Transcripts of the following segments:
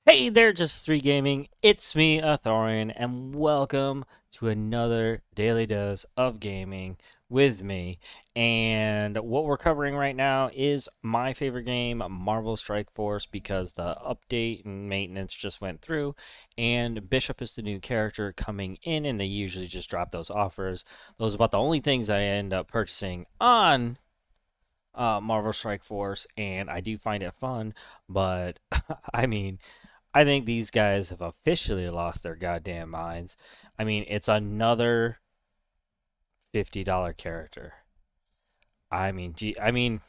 Hey there, Just 3 Gaming. It's me, Authorian, and welcome to another daily dose of gaming with me. And what we're covering right now is my favorite game, Marvel Strike Force, because the update and maintenance just went through, and Bishop is the new character coming in, and they usually just drop those offers. Those are about the only things I end up purchasing on Marvel Strike Force, and I do find it fun, but I mean, I think these guys have officially lost their goddamn minds. I mean, it's another $50 character. I mean, they're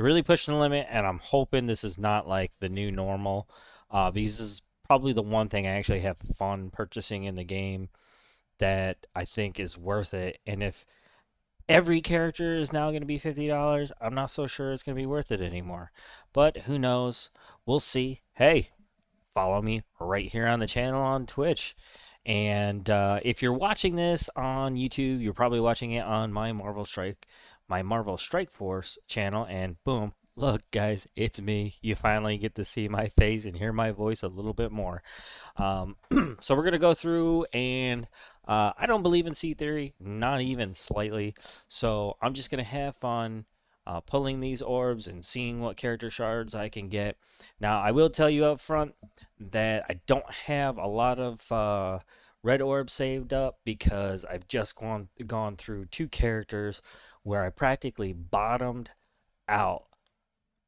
really pushing the limit, and I'm hoping this is not like the new normal. Because this is probably the one thing I actually have fun purchasing in the game that I think is worth it. And if every character is now going to be $50, I'm not so sure it's going to be worth it anymore. But who knows? We'll see. Hey, follow me right here on the channel on Twitch. And if you're watching this on YouTube, you're probably watching it on my Marvel Strike Force channel. And boom, look, guys, it's me. You finally get to see my face and hear my voice a little bit more. So we're gonna go through, and I don't believe in seed theory, not even slightly. So I'm just gonna have fun pulling these orbs and seeing what character shards I can get. Now, I will tell you up front that I don't have a lot of red orbs saved up because I've just gone through two characters where I practically bottomed out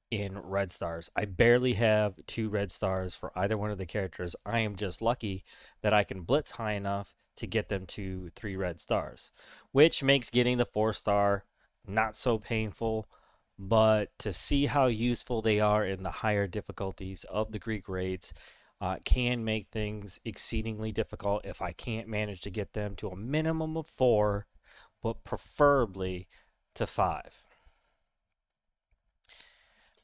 in red stars. I barely have 2 red stars for either one of the characters. I am just lucky that I can blitz high enough to get them to 3 red stars, which makes getting the 4-star not so painful. But to see how useful they are in the higher difficulties of the Greek raids can make things exceedingly difficult if I can't manage to get them to a minimum of 4, but preferably to 5.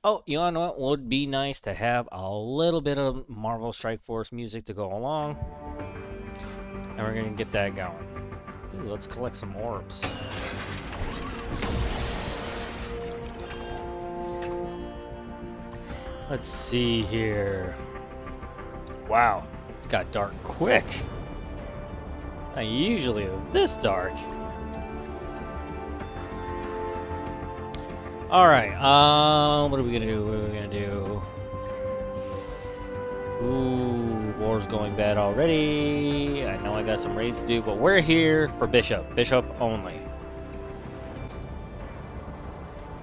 Oh, you know what would be nice to have a little bit of Marvel Strike Force music to go along, and we're gonna get that going. Ooh, let's collect some orbs. Let's see here. Wow, it's got dark quick. Not usually this dark. Alright, what are we gonna do? What are we gonna do? Ooh, war's going bad already. I know I got some raids to do, but we're here for Bishop. Bishop only.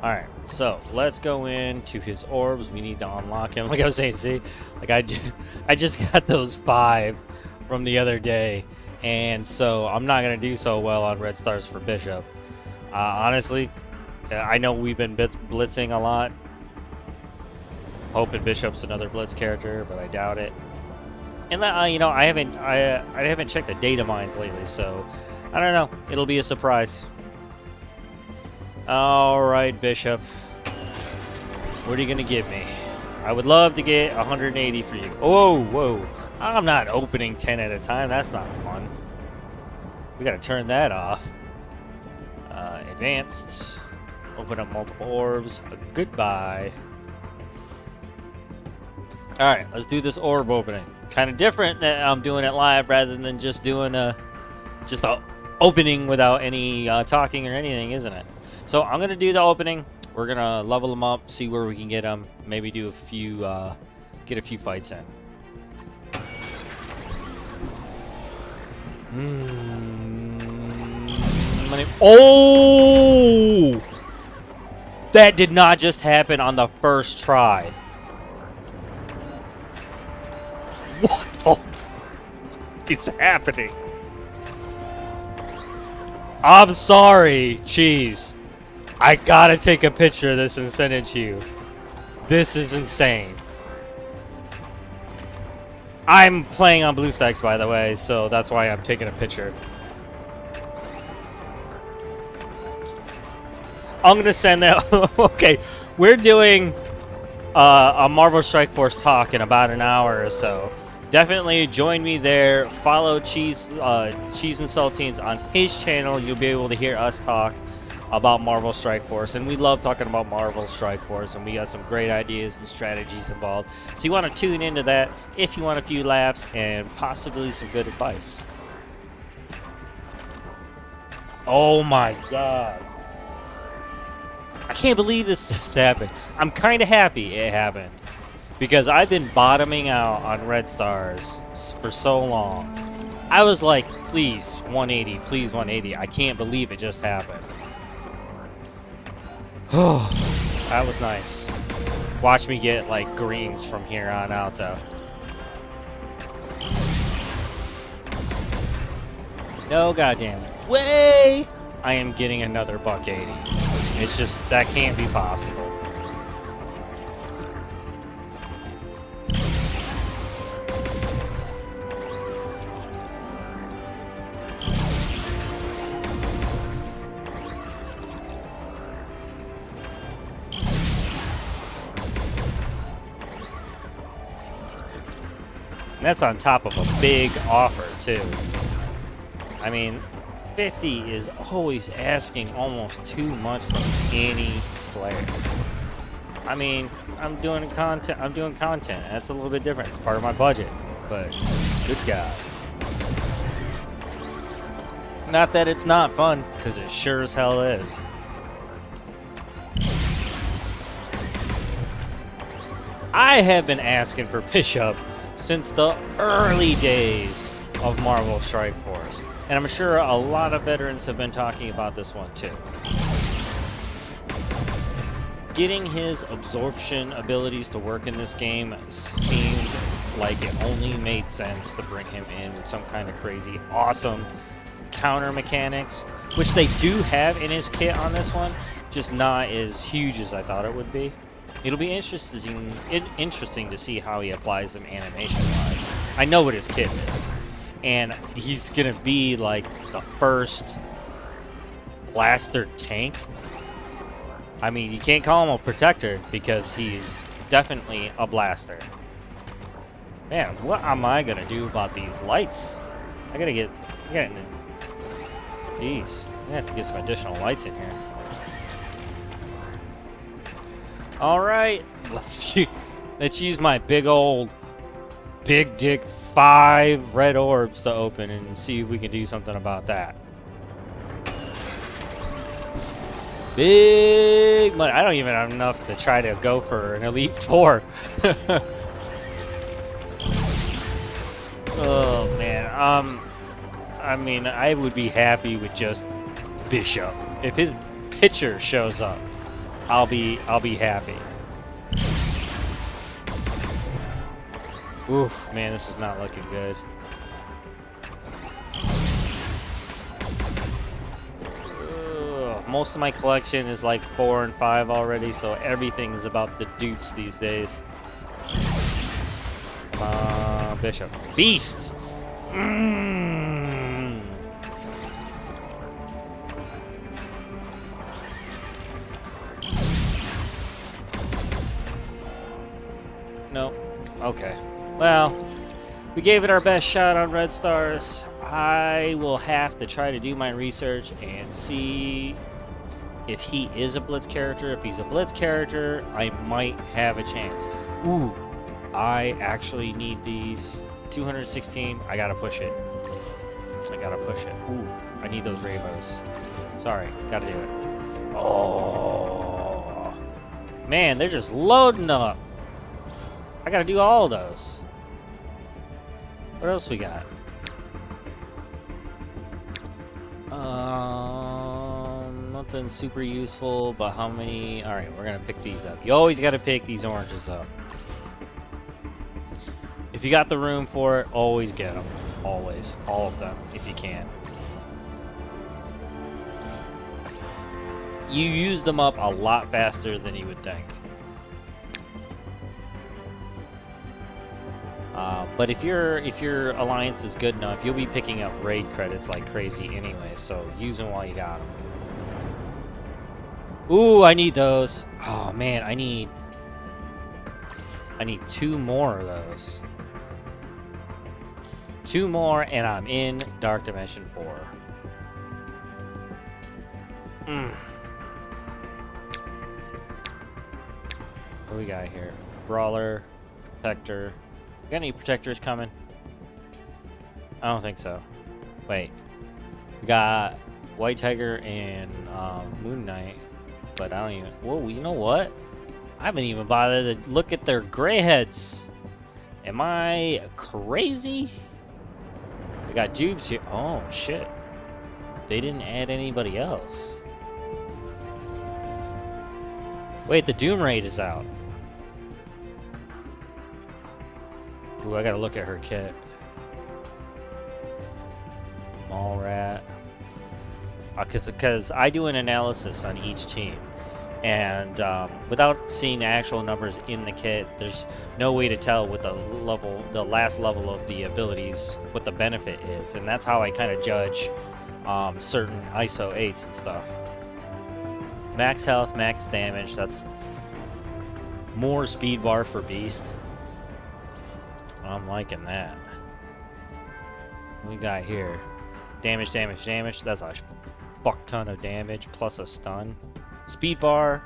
Alright, so let's go into his orbs. We need to unlock him. Like I was saying, see? Like I just got those 5 from the other day, and so I'm not going to do so well on red stars for Bishop. Honestly, I know we've been blitzing a lot. Hoping Bishop's another blitz character, but I doubt it. And you know, I haven't checked the data mines lately, so I don't know. It'll be a surprise. Alright, Bishop. What are you gonna give me? I would love to get 180 for you. Whoa, whoa. I'm not opening 10 at a time. That's not fun. We gotta turn that off. Advanced. Open up multiple orbs. Goodbye. Alright, let's do this orb opening. Kind of different that I'm doing it live rather than just doing a opening without any talking or anything, isn't it? So I'm gonna do the opening. We're gonna level them up, see where we can get them, maybe do a few, get a few fights in. Oh! That did not just happen on the first try. What the f is happening? I'm sorry, Cheese. I gotta take a picture of this and send it to you. This is insane. I'm playing on BlueStacks, by the way, so that's why I'm taking a picture. I'm gonna send that. Okay, we're doing a Marvel Strike Force talk in about an hour or so. Definitely join me there. Follow Cheese and Saltines on his channel. You'll be able to hear us talk about Marvel Strike Force, and we love talking about Marvel Strike Force, and we got some great ideas and strategies involved. So you want to tune into that if you want a few laughs and possibly some good advice. Oh my god. I can't believe this just happened. I'm kind of happy it happened, because I've been bottoming out on red stars for so long. I was like, please 180, please 180. I can't believe it just happened. Oh, that was nice. Watch me get like greens from here on out though. No goddamn way I am getting another $180. It's just, that can't be possible. And that's on top of a big offer too. I mean, 50 is always asking almost too much from any player. I mean, I'm doing content. That's a little bit different. It's part of my budget, but good God. Not that it's not fun, because it sure as hell is. I have been asking for Bishop since the early days of Marvel Strike Force. And I'm sure a lot of veterans have been talking about this one too. Getting his absorption abilities to work in this game seemed like it only made sense to bring him in with some kind of crazy, awesome counter mechanics, which they do have in his kit on this one, just not as huge as I thought it would be. It'll be interesting to see how he applies them animation-wise. I know what his kit is. And he's gonna be like the first blaster tank. I mean, you can't call him a protector because he's definitely a blaster. Man, what am I gonna do about these lights? Jeez, I'm gonna have to get some additional lights in here. All right, let's use my big dick 5 red orbs to open and see if we can do something about that. Big money. I don't even have enough to try to go for an Elite 4. Oh man. I mean, I would be happy with just Bishop. If his picture shows up, I'll be happy. Oof, man, this is not looking good. Most of my collection is like 4 and 5 already, so everything is about the dupes these days. Come on, Bishop. Beast! Nope. Okay. Well, we gave it our best shot on Red Stars. I will have to try to do my research and see if he is a Blitz character. If he's a Blitz character, I might have a chance. Ooh, I actually need these. 216, I gotta push it. Ooh, I need those rainbows. Sorry, gotta do it. Oh, man, they're just loading up. I gotta do all of those. What else we got? Nothing super useful, but how many? All right, we're gonna pick these up. You always gotta pick these oranges up. If you got the room for it, always get them. Always, all of them, if you can. You use them up a lot faster than you would think. But if your alliance is good enough, you'll be picking up raid credits like crazy anyway. So use them while you got them. Ooh, I need those. Oh man, I need 2 more of those. 2 more, and I'm in Dark Dimension 4. What do we got here? Brawler, Protector. Got any Protectors coming? I don't think so. Wait. We got White Tiger and Moon Knight. But I don't even... Whoa, you know what? I haven't even bothered to look at their gray heads. Am I crazy? We got Jubes here. Oh, shit. They didn't add anybody else. Wait, the Doom Raid is out. Ooh, I gotta look at her kit. Mall Rat. Because I do an analysis on each team. And without seeing the actual numbers in the kit, there's no way to tell what the last level of the abilities, what the benefit is. And that's how I kind of judge certain ISO 8s and stuff. Max health, max damage, that's more speed bar for Beast. I'm liking that. What we got here? Damage, damage, damage. That's a fuck ton of damage plus a stun. Speed bar.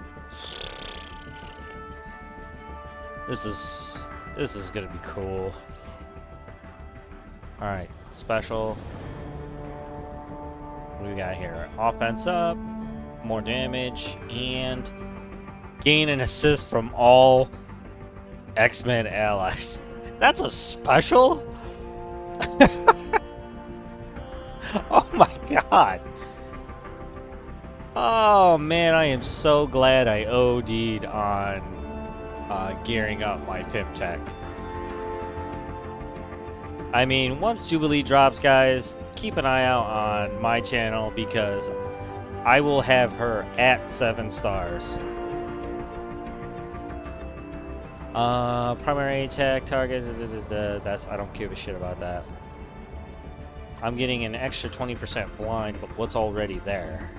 This is gonna be cool. Alright, special. What do we got here? Offense up, more damage, and gain an assist from all X-Men allies. That's a special? Oh my god. Oh man, I am so glad I OD'd on gearing up my Pimp Tech. I mean, once Jubilee drops, guys, keep an eye out on my channel because I will have her at 7 stars. Primary attack target, that's, I don't give a shit about that. I'm getting an extra 20% blind, but what's already there?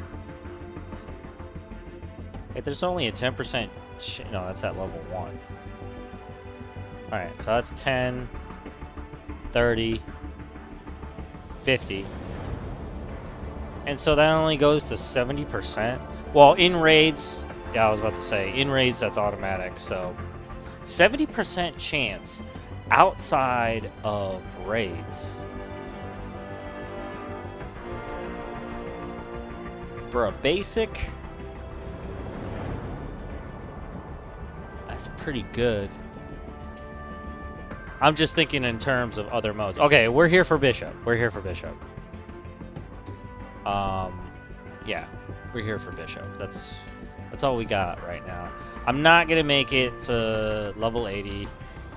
Hey, there's only a 10% no, that's at level 1. Alright, so that's 10, 30, 50. And so that only goes to 70%. Well, in raids, yeah, I was about to say, in raids that's automatic, so 70% chance outside of raids. For a basic, that's pretty good. I'm just thinking in terms of other modes. Okay, we're here for Bishop. We're here for Bishop. Yeah, we're here for Bishop. That's all we got right now. I'm not gonna make it to level 80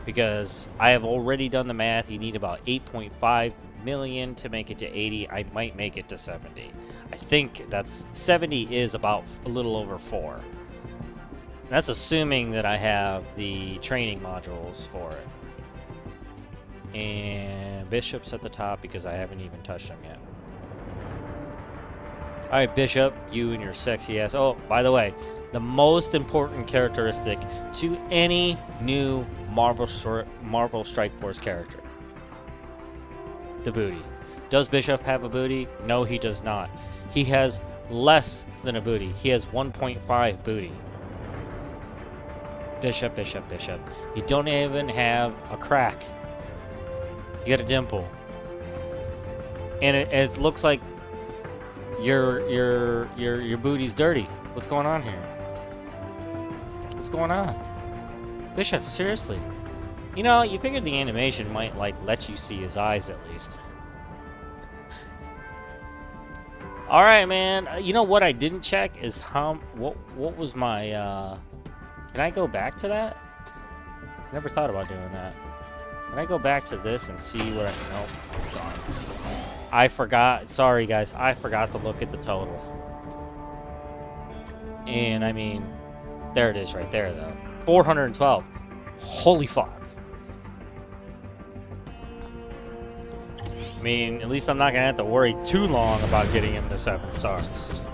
because I have already done the math. You need about 8.5 million to make it to 80. I might make it to 70. I think that's 70 is about a little over 4. And that's assuming that I have the training modules for it. And Bishop's at the top because I haven't even touched him yet. Alright, Bishop, you and your sexy ass. Oh, by the way, the most important characteristic to any new Marvel Strike Force character. The booty. Does Bishop have a booty? No, he does not. He has less than a booty. He has 1.5 booty. Bishop, Bishop, Bishop. You don't even have a crack. You got a dimple. And it looks like your booty's dirty. What's going on here? What's going on? Bishop, seriously. You know, you figured the animation might like let you see his eyes at least. All right, man. You know what I didn't check is what was my can I go back to that? Never thought about doing that. Can I go back to this and see what I can help? Darn. I forgot. Sorry, guys. I forgot to look at the total. And I mean, there it is right there, though. 412. Holy fuck. I mean, at least I'm not going to have to worry too long about getting him to 7 stars.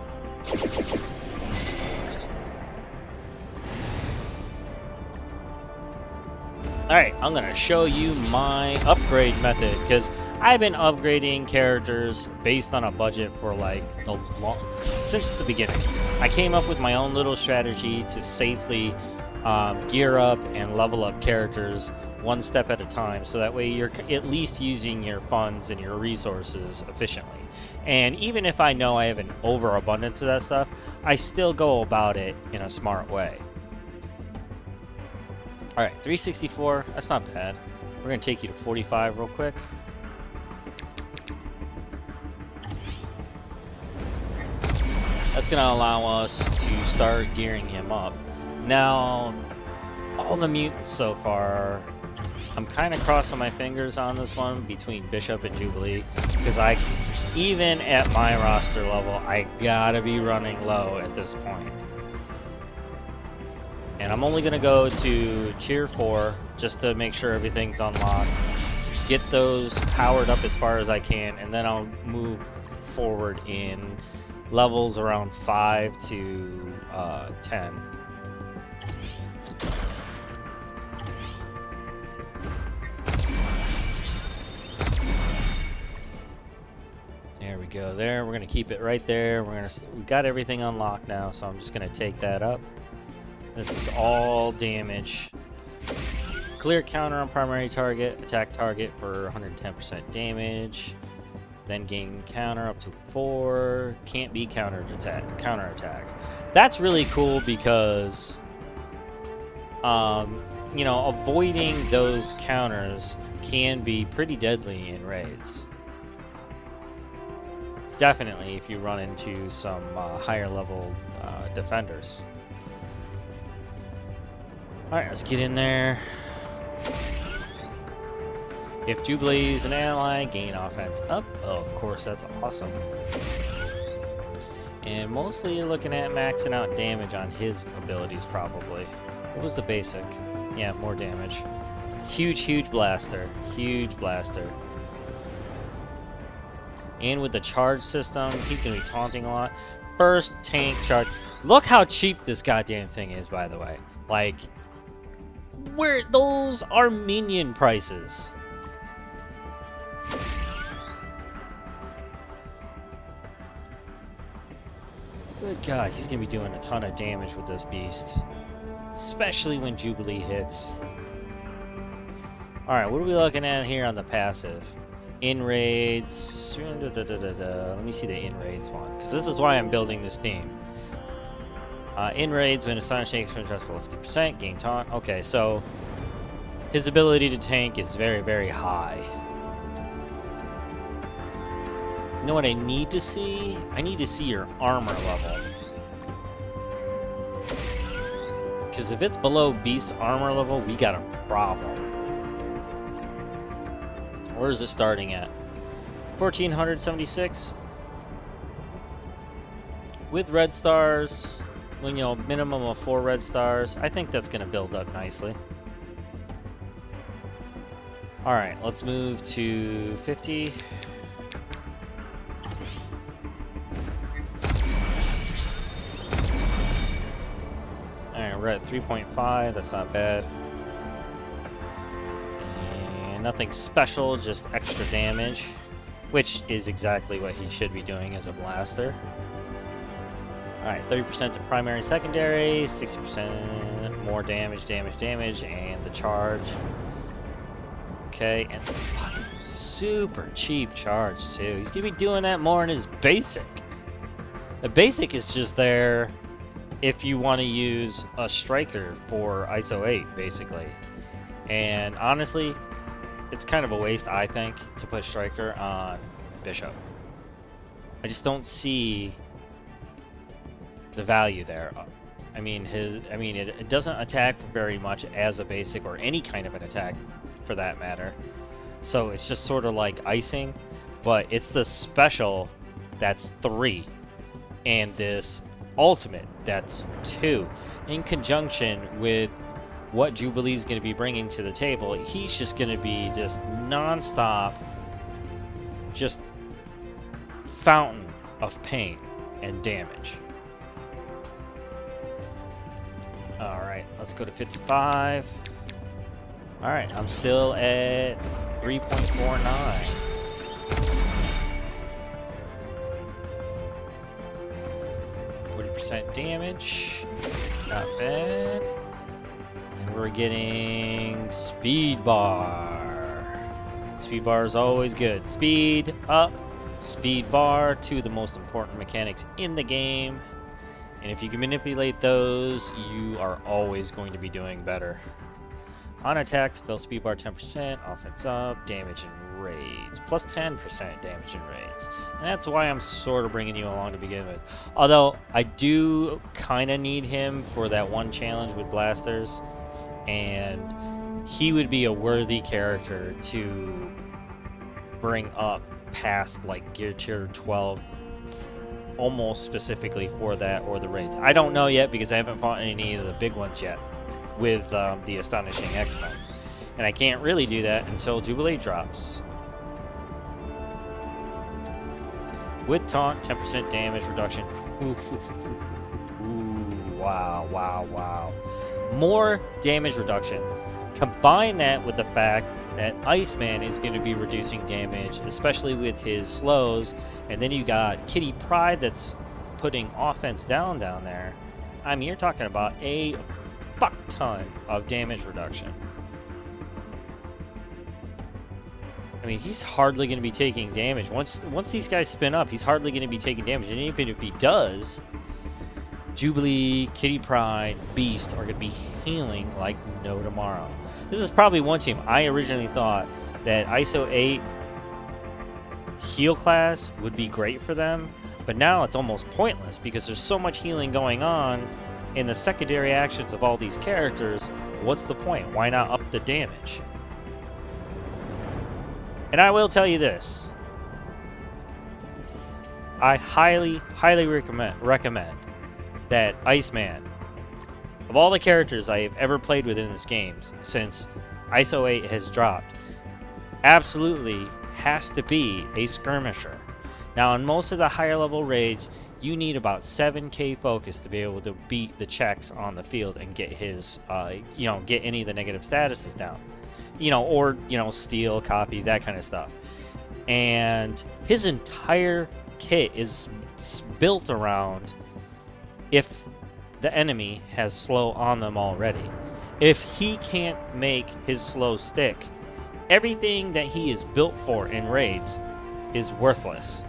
Alright, I'm going to show you my upgrade method, because I've been upgrading characters based on a budget for like since the beginning. I came up with my own little strategy to safely gear up and level up characters one step at a time, so that way you're at least using your funds and your resources efficiently. And even if I know I have an overabundance of that stuff, I still go about it in a smart way. Alright, 364, that's not bad. We're going to take you to 45 real quick. That's going to allow us to start gearing him up. Now, all the mutants so far, I'm kind of crossing my fingers on this one between Bishop and Jubilee, because even at my roster level, I gotta be running low at this point. And I'm only gonna go to tier 4 just to make sure everything's unlocked, get those powered up as far as I can, and then I'll move forward in levels around 5 to 10. There we go. There, we're gonna keep it right there. We got everything unlocked now, so I'm just gonna take that up. This is all damage. Clear counter on primary target, attack target for 110% damage. Then gain counter up to 4. Can't be counter attacked. That's really cool because, you know, avoiding those counters can be pretty deadly in raids. Definitely if you run into some higher level defenders. Alright, let's get in there. If Jubilee is an ally, gain offense up. Oh, of course, that's awesome. And mostly you're looking at maxing out damage on his abilities, probably. What was the basic? Yeah, more damage. Huge blaster. Huge blaster. And with the charge system, he's going to be taunting a lot. First tank charge. Look how cheap this goddamn thing is, by the way. Like, those are minion prices. Good God, he's going to be doing a ton of damage with this beast. Especially when Jubilee hits. Alright, what are we looking at here on the passive? In raids. Let me see the in raids one, because this is why I'm building this team. In raids, when Astonishing experience below 50%, gain taunt. Okay, so his ability to tank is very high. You know what I need to see? I need to see your armor level. Because if it's below beast armor level, we got a problem. Where is it starting at? 1476. With red stars, when, you know, minimum of 4 red stars, I think that's going to build up nicely. Alright, let's move to 50. Alright, we're at 3.5, that's not bad. And nothing special, just extra damage, which is exactly what he should be doing as a blaster. Alright, 30% to primary and secondary, 60% more damage, and the charge. Okay, and the fucking super cheap charge, too. He's gonna be doing that more in his basic. The basic is just there if you want to use a striker for ISO 8, basically. And honestly, it's kind of a waste, I think, to put striker on Bishop. I just don't see the value there. I mean, it doesn't attack very much as a basic, or any kind of an attack for that matter. So it's just sort of like icing, but it's the special that's 3, and this ultimate that's 2. In conjunction with what Jubilee's going to be bringing to the table, he's just going to be just non-stop, just fountain of pain and damage. Alright, let's go to 55. Alright, I'm still at 3.49. Damage, not bad. we're getting speed bar. Speed bar is always good. Speed up, speed bar, two of the most important mechanics in the game. And if you can manipulate those, you are always going to be doing better. On attacks, fill speed bar 10%, offense up, damage and raids. Plus 10% damage and raids. And that's why I'm sort of bringing you along to begin with. Although, I do kind of need him for that one challenge with blasters. And he would be a worthy character to bring up past like gear tier 12. Almost specifically for that or the raids. I don't know yet because I haven't fought any of the big ones yet with the Astonishing X-Men. And I can't really do that until Jubilee drops. With taunt, 10% damage reduction. Ooh, wow, wow, wow. More damage reduction. Combine that with the fact that Iceman is going to be reducing damage, especially with his slows, and then you got Kitty Pryde that's putting offense down there. I mean, you're talking about a fuck ton of damage reduction. I mean, he's hardly going to be taking damage. Once these guys spin up, he's hardly going to be taking damage, and even if he does, Jubilee, Kitty Pryde, Beast are going to be healing like no tomorrow. This is probably one team. I originally thought that ISO 8 heal class would be great for them, but now it's almost pointless because there's so much healing going on in the secondary actions of all these characters. What's the point? Why not up the damage? And I will tell you this. I highly, highly recommend that Iceman, of all the characters I have ever played with in this game since ISO 8 has dropped, absolutely has to be a skirmisher. Now, in most of the higher level raids, you need about 7k focus to be able to beat the checks on the field and get his, get any of the negative statuses down. Or steal, copy, that kind of stuff. And his entire kit is built around if the enemy has slow on them already. If he can't make his slow stick, everything that he is built for in raids is worthless.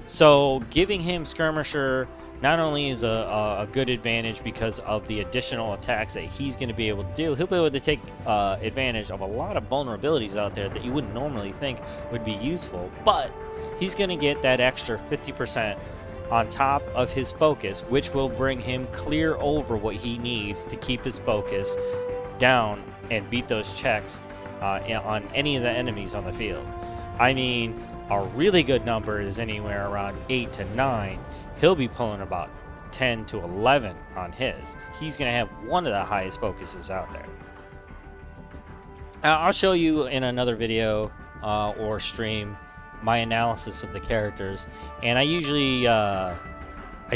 So giving him Skirmisher not only is a good advantage because of the additional attacks that he's going to be able to do, he'll be able to take advantage of a lot of vulnerabilities out there that you wouldn't normally think would be useful, but he's going to get that extra 50% on top of his focus, which will bring him clear over what he needs to keep his focus down and beat those checks on any of the enemies on the field. I mean, a really good number is anywhere around 8 to 9. He'll be pulling about 10 to 11 on his. He's going to have one of the highest focuses out there. I'll show you in another video or stream my analysis of the characters, and I usually I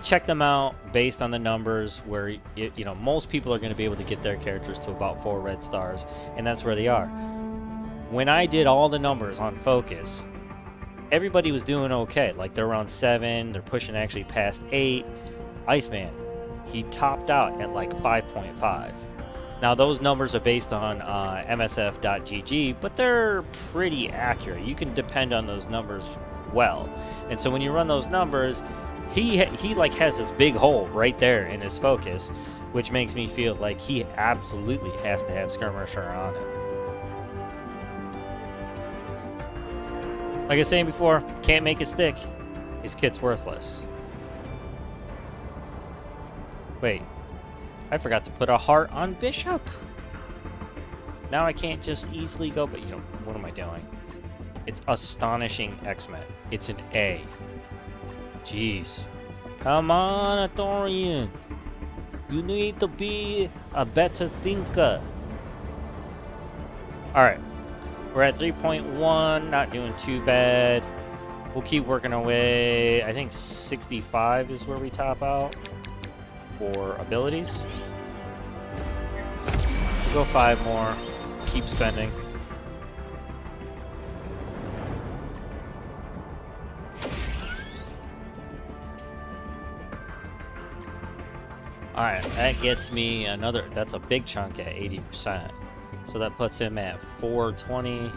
check them out based on the numbers where most people are going to be able to get their characters to about 4 red stars, and that's where they are. When I did all the numbers on focus, everybody was doing okay. Like, they're around 7, they're pushing actually past 8. Iceman, he topped out at like 5.5. Now, those numbers are based on msf.gg, but they're pretty accurate. You can depend on those numbers well. And so when you run those numbers, he like has this big hole right there in his focus, which makes me feel like he absolutely has to have Skirmisher on him. Like I was saying before, can't make it stick. His kit's worthless. Wait, I forgot to put a heart on Bishop. Now I can't just easily go, but what am I doing? It's Astonishing X-Men. It's an A. Jeez. Come on, Authorian. You need to be a better thinker. Alright. We're at 3.1, not doing too bad. We'll keep working our way. I think 65 is where we top out for abilities. We'll go 5 more. Keep spending. Alright, that gets me another, that's a big chunk at 80%. So that puts him at 420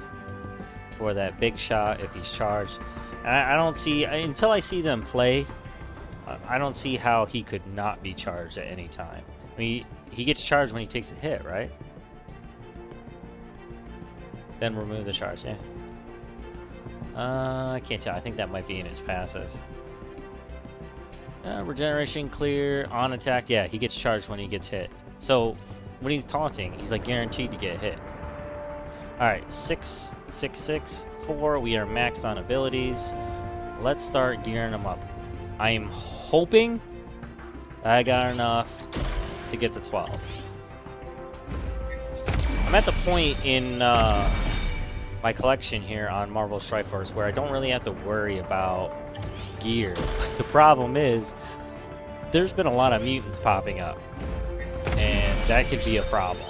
for that big shot if he's charged. And I don't see, until I see them play, I don't see how he could not be charged at any time. I mean, he gets charged when he takes a hit, right? Then remove the charge, yeah. I can't tell. I think that might be in his passive. Regeneration clear, on attack. Yeah, he gets charged when he gets hit. So, when he's taunting, he's like guaranteed to get hit. Alright, 6, 6, 6, 4. We are maxed on abilities. Let's start gearing them up. I am hoping I got enough to get to 12. I'm at the point in my collection here on Marvel Strike Force where I don't really have to worry about gear. The problem is, there's been a lot of mutants popping up, and that could be a problem.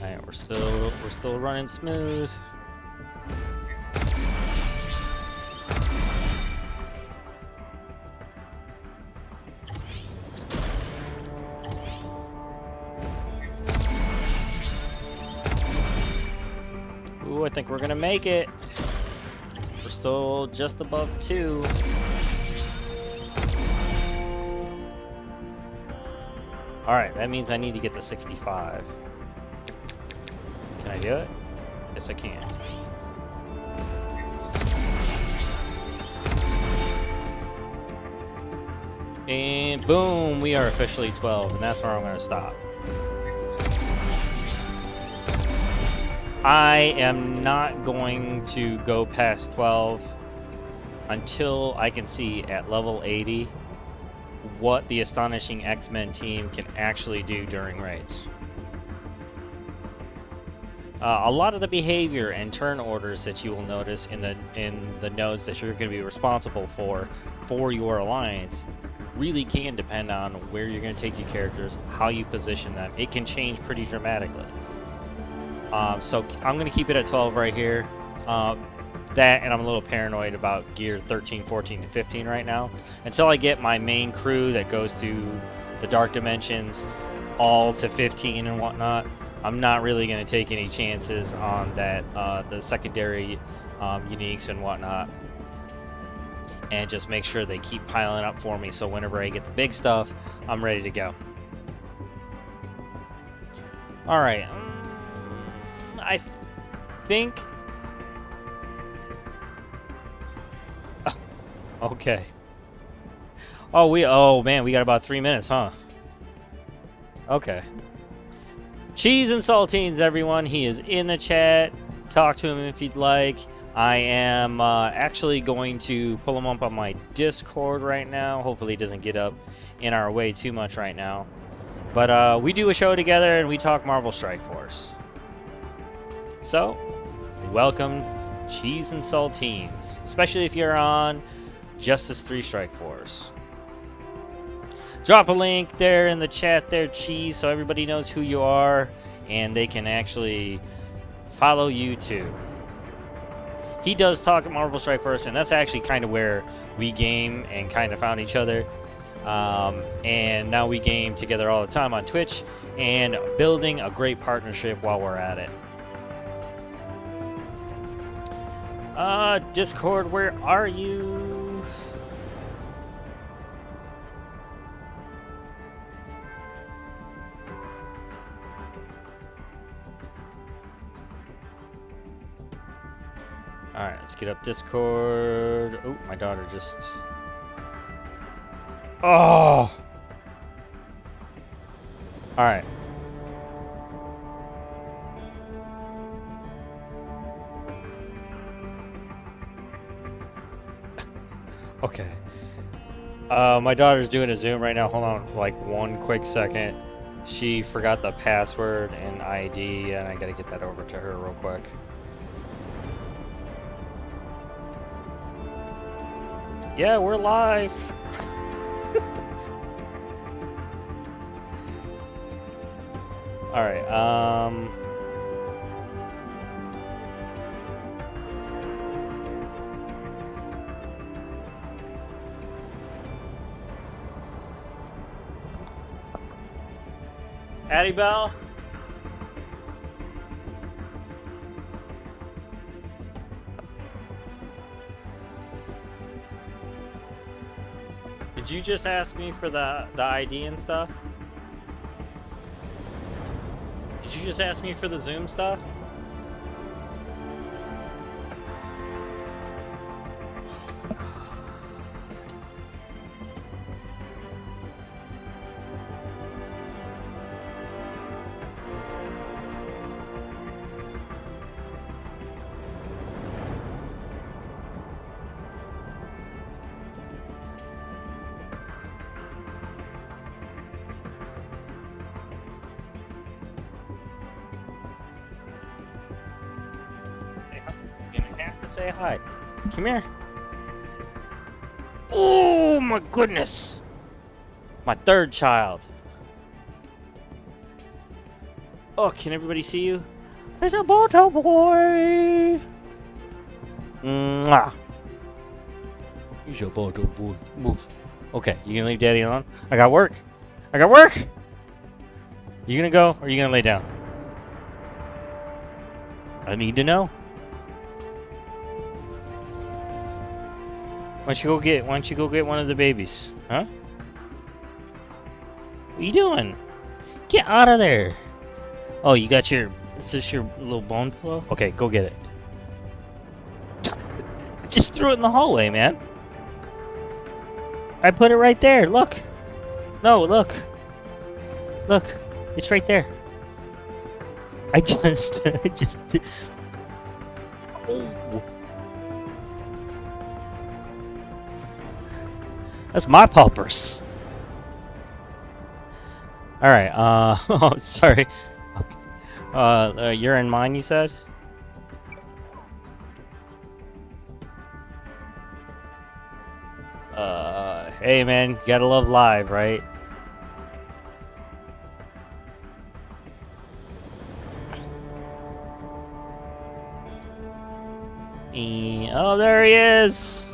Alright, we're still running smooth. Ooh, I think we're gonna make it. We're still just above 2. Alright, that means I need to get to 65. Can I do it? Yes, I can. And boom, we are officially 12, and that's where I'm gonna stop. I am not going to go past 12 until I can see at level 80 what the Astonishing X-Men team can actually do during raids. A lot of the behavior and turn orders that you will notice in the nodes that you're going to be responsible for your alliance really can depend on where you're going to take your characters, how you position them. It can change pretty dramatically. So I'm going to keep it at 12 right here. That, and I'm a little paranoid about gear 13, 14, and 15 right now. Until I get my main crew that goes to the Dark Dimensions all to 15 and whatnot, I'm not really going to take any chances on that, the secondary uniques and whatnot. And just make sure they keep piling up for me, so whenever I get the big stuff, I'm ready to go. Alright, I think... Okay. Oh man, we got about 3 minutes, huh? Okay. Cheese and Saltines, everyone. He is in the chat. Talk to him if you'd like. I am actually going to pull him up on my Discord right now. Hopefully he doesn't get up in our way too much right now. But we do a show together and we talk Marvel Strike Force. So, welcome, Cheese and Saltines. Especially if you're on Justice 3 Strike Force. Drop a link there in the chat there, Cheese, so everybody knows who you are and they can actually follow you too. He does talk at Marvel Strike Force, and that's actually kind of where we game and kind of found each other. And now we game together all the time on Twitch and building a great partnership while we're at it. Discord, where are you? Alright, let's get up Discord. Oh, my daughter just... Oh! Alright. Okay. My daughter's doing a Zoom right now. Hold on, like one quick second. She forgot the password and ID, and I gotta get that over to her real quick. Yeah, we're live. All right. Addie Bell. Did you just ask me for the ID and stuff? Did you just ask me for the Zoom stuff? Say hi. Come here. Oh my goodness. My third child. Oh, can everybody see you? There's a Boto boy. Mwah. He's your Boto boy. Move. Okay, you gonna leave Daddy alone? I got work. I got work. You gonna go or you gonna lay down? I need to know. Why don't you go get one of the babies? Huh? What are you doing? Get out of there. Oh, you got is this your little bone pillow? Okay, go get it. I just threw it in the hallway, man. I put it right there, look. No, look. Look, it's right there. I just oh. That's my poppers. All right. Oh, sorry. You're in mine, you said? Hey, man, you gotta love live, right? Oh, there he is!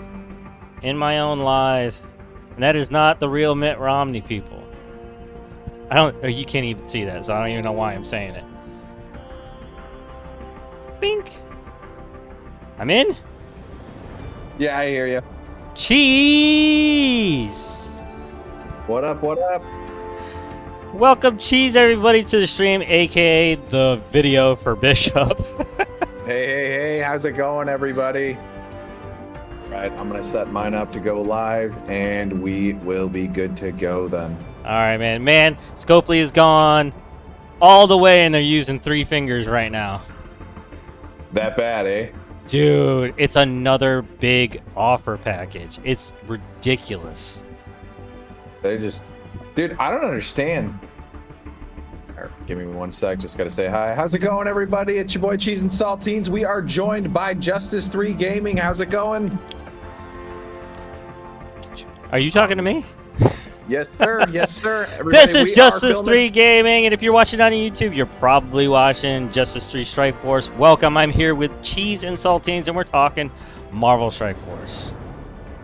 In my own live. And that is not the real Mitt Romney, people. You can't even see that, so I don't even know why I'm saying it. Bink. I'm in? Yeah, I hear you. Cheese! What up, what up? Welcome, Cheese, everybody, to the stream, aka the video for Bishop. Hey, how's it going, everybody? Right, I'm gonna set mine up to go live, and we will be good to go then. All right, man. Man, Scopely is gone all the way, and they're using 3 fingers right now. That bad, eh? Dude, it's another big offer package. It's ridiculous. Dude, I don't understand. All right, give me 1 sec. Just gotta say hi. How's it going, everybody? It's your boy Cheese and Saltines. We are joined by Justice 3 Gaming. How's it going? Are you talking to me? Yes, sir. Yes, sir. This is Justice 3 Gaming, and if you're watching on YouTube, you're probably watching Justice 3 Strike Force. Welcome. I'm here with Cheese and Saltines, and we're talking Marvel Strike Force.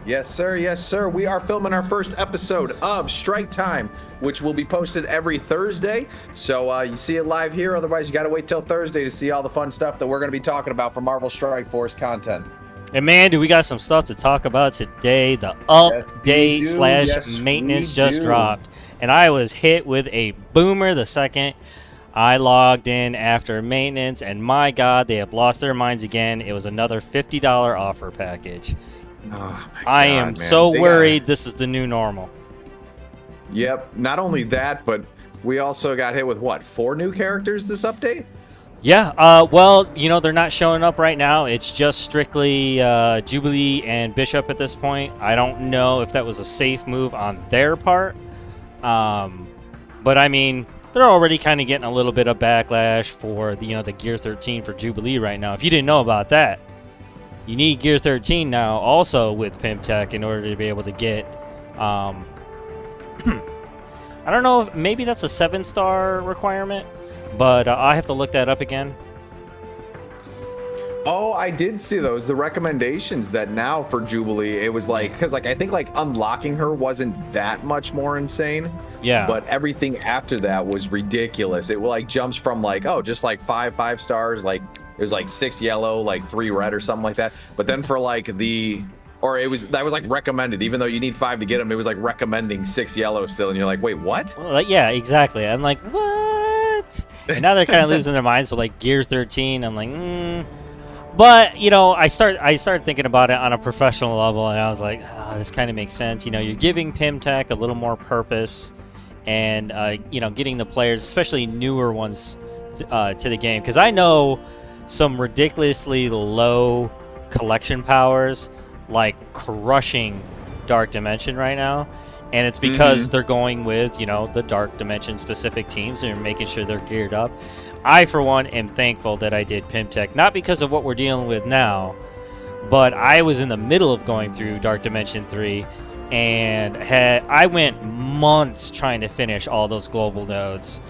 Yes, sir. Yes, sir. We are filming our first episode of Strike Time, which will be posted every Thursday. So you see it live here. Otherwise, you got to wait till Thursday to see all the fun stuff that we're going to be talking about for Marvel Strike Force content. And man, do we got some stuff to talk about today. The update / maintenance just dropped. And I was hit with a boomer the second I logged in after maintenance. And my God, they have lost their minds again. It was another $50 offer package. Oh I am so worried this is the new normal. Yep. Not only that, but we also got hit with, what, 4 new characters this update? Yeah, well, you know, they're not showing up right now. It's just strictly Jubilee and Bishop at this point. I don't know if that was a safe move on their part. But, I mean, they're already kind of getting a little bit of backlash for, the Gear 13 for Jubilee right now. If you didn't know about that, you need Gear 13 now, also with Pimp Tech, in order to be able to get. I don't know. Maybe that's a 7-star requirement, but I have to look that up again. Oh, I did see those. The recommendations that now for Jubilee, it was like, because like I think like unlocking her wasn't that much more insane. Yeah. But everything after that was ridiculous. It like jumps from like, oh, just like 5 stars, like there's like 6 yellow, like 3 red or something like that. But then for like that was like recommended, even though you need 5 to get them, it was like recommending 6 yellow still, and you're like, wait, what? Well, yeah, exactly. I'm like, what? And now they're kind of losing their minds. So like Gear 13, I'm like, But you know, I started thinking about it on a professional level, and I was like, this kind of makes sense. You know, you're giving Pim Tech a little more purpose, and you know, getting the players, especially newer ones, to the game. Because I know some ridiculously low collection powers, like crushing Dark Dimension right now, and it's because they're going with, you know, the Dark Dimension specific teams and making sure they're geared up. I, for one, am thankful that I did Pimp Tech, not because of what we're dealing with now, but I was in the middle of going through Dark Dimension 3, and I went months trying to finish all those global nodes.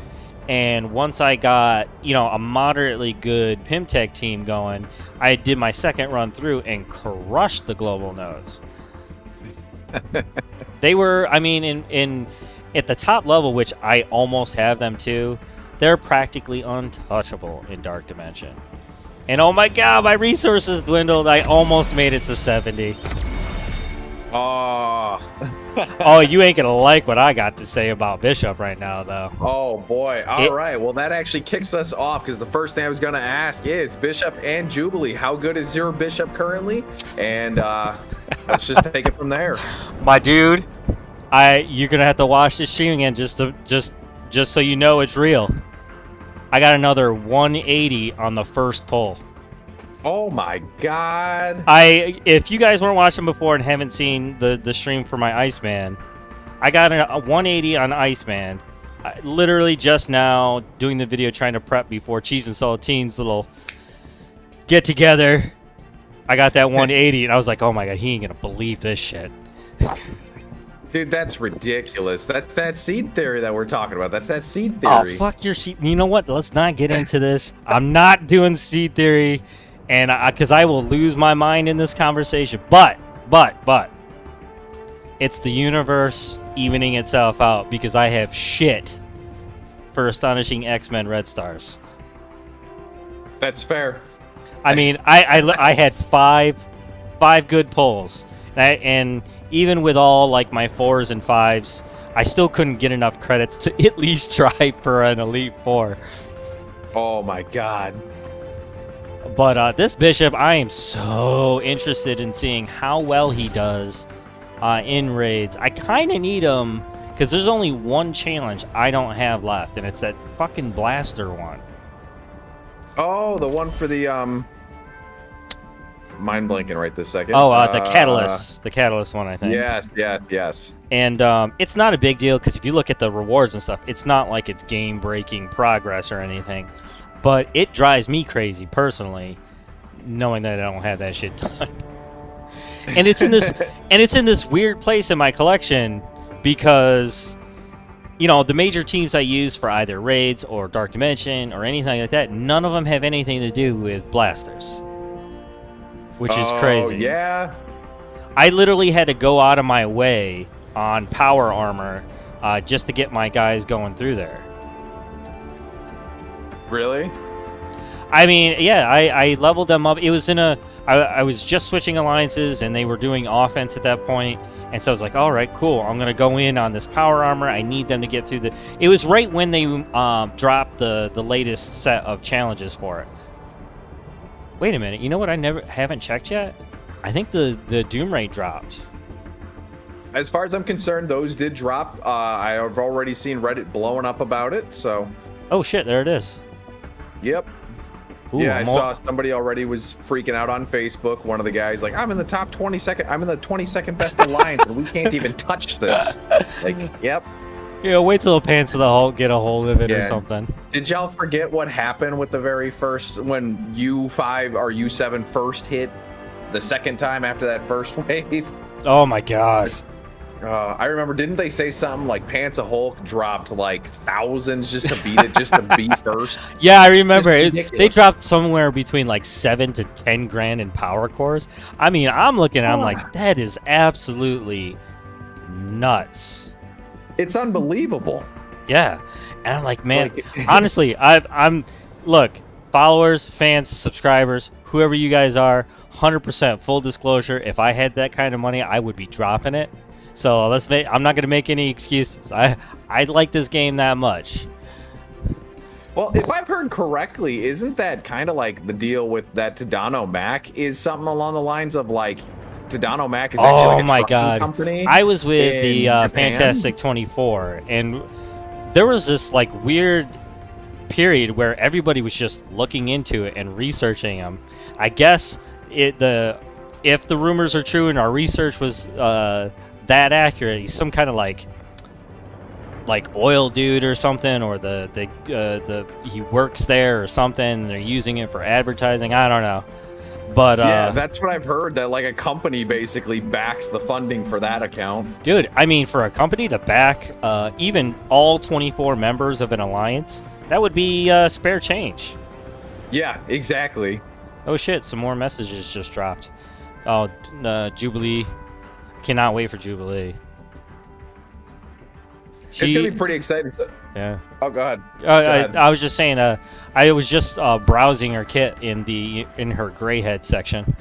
And once I got, you know, a moderately good Pimp Tech team going, I did my second run through and crushed the global nodes. They were, I mean, in at the top level, which I almost have them too. They're practically untouchable in Dark Dimension. And oh my god, my resources dwindled. I almost made it to 70. Oh. Oh, you ain't gonna like what I got to say about Bishop right now, though. Oh boy. All right. Well, that actually kicks us off, because the first thing I was gonna ask is Bishop and Jubilee. How good is your Bishop currently? And let's just take it from there. My dude, you're gonna have to watch this stream again just so you know it's real. I got another 180 on the first pull. Oh my god. If you guys weren't watching before and haven't seen the stream for my Iceman, I got a 180 on Iceman. Literally just now doing the video trying to prep before Cheese and Saltine's little get together. I got that 180 and I was like, oh my god, he ain't gonna believe this shit. Dude, that's ridiculous. That's that seed theory that we're talking about. That's that seed theory. Oh, fuck your seed. You know what? Let's not get into this. I'm not doing seed theory, and because I will lose my mind in this conversation. But, it's the universe evening itself out, because I have shit for Astonishing X-Men Red Stars. That's fair. I mean, I had five good pulls. And even with all like my 4s and 5s, I still couldn't get enough credits to at least try for an Elite 4. Oh my god. But this Bishop, I am so interested in seeing how well he does in raids. I kind of need him because there's only one challenge I don't have left, and it's that fucking blaster one. Oh, the one for the mind blanking right this second. Oh, the catalyst one, I think. Yes. And it's not a big deal, because if you look at the rewards and stuff, it's not like it's game-breaking progress or anything. But it drives me crazy personally, knowing that I don't have that shit done. And it's in this weird place in my collection, because you know, the major teams I use for either raids or Dark Dimension or anything like that, none of them have anything to do with blasters. Which is crazy. Yeah. I literally had to go out of my way on power armor just to get my guys going through there. Really? I mean, yeah, I leveled them up. It was I was just switching alliances, and they were doing offense at that point. And so I was like, all right, cool. I'm going to go in on this power armor. I need them to get through the... It was right when they dropped the latest set of challenges for it. Wait a minute. You know what I haven't checked yet? I think the Doom Raid dropped. As far as I'm concerned, those did drop. I have already seen Reddit blowing up about it, so... Oh, shit. There it is. Yep. Ooh, yeah, I saw somebody already was freaking out on Facebook. One of the guys like, I'm in the top 22nd. I'm in the 22nd best alliance, and we can't even touch this. Like, yep. Yeah, wait till the Pants of the Hulk get a hold of it or something. Did y'all forget what happened with the very first, when U5 or U7 first hit the second time after that first wave. Oh my god. I remember, didn't they say something like Pants of Hulk dropped like thousands just to beat it, just to be first? Yeah, I remember they dropped somewhere between like 7 to 10 grand in power cores. I mean, I'm like, that is absolutely nuts. It's unbelievable. Yeah, and I'm like, man, honestly, I'm look, followers, fans, subscribers, whoever you guys are, 100% full disclosure. If I had that kind of money, I would be dropping it. So I'm not gonna make any excuses. I like this game that much. Well, if I've heard correctly, isn't that kind of like the deal with that Tadano Mac is something along the lines of like Tadano Mac is actually like a my trucking god company? I was with the Japan? Fantastic 24, and there was this like weird period where everybody was just looking into it and researching them. I guess if the rumors are true and our research was that accurate, he's some kind of like oil dude or something, or he works there or something, and they're using it for advertising. I don't know, but yeah, that's what I've heard, that like a company basically backs the funding for that account. Dude, I mean, for a company to back even all 24 members of an alliance, that would be spare change. Yeah, exactly. Oh shit, some more messages just dropped. Oh, Jubilee. Cannot wait for Jubilee. It's gonna be pretty exciting. Yeah. Oh, go ahead. I was just saying. I was just browsing her kit in her gray head section.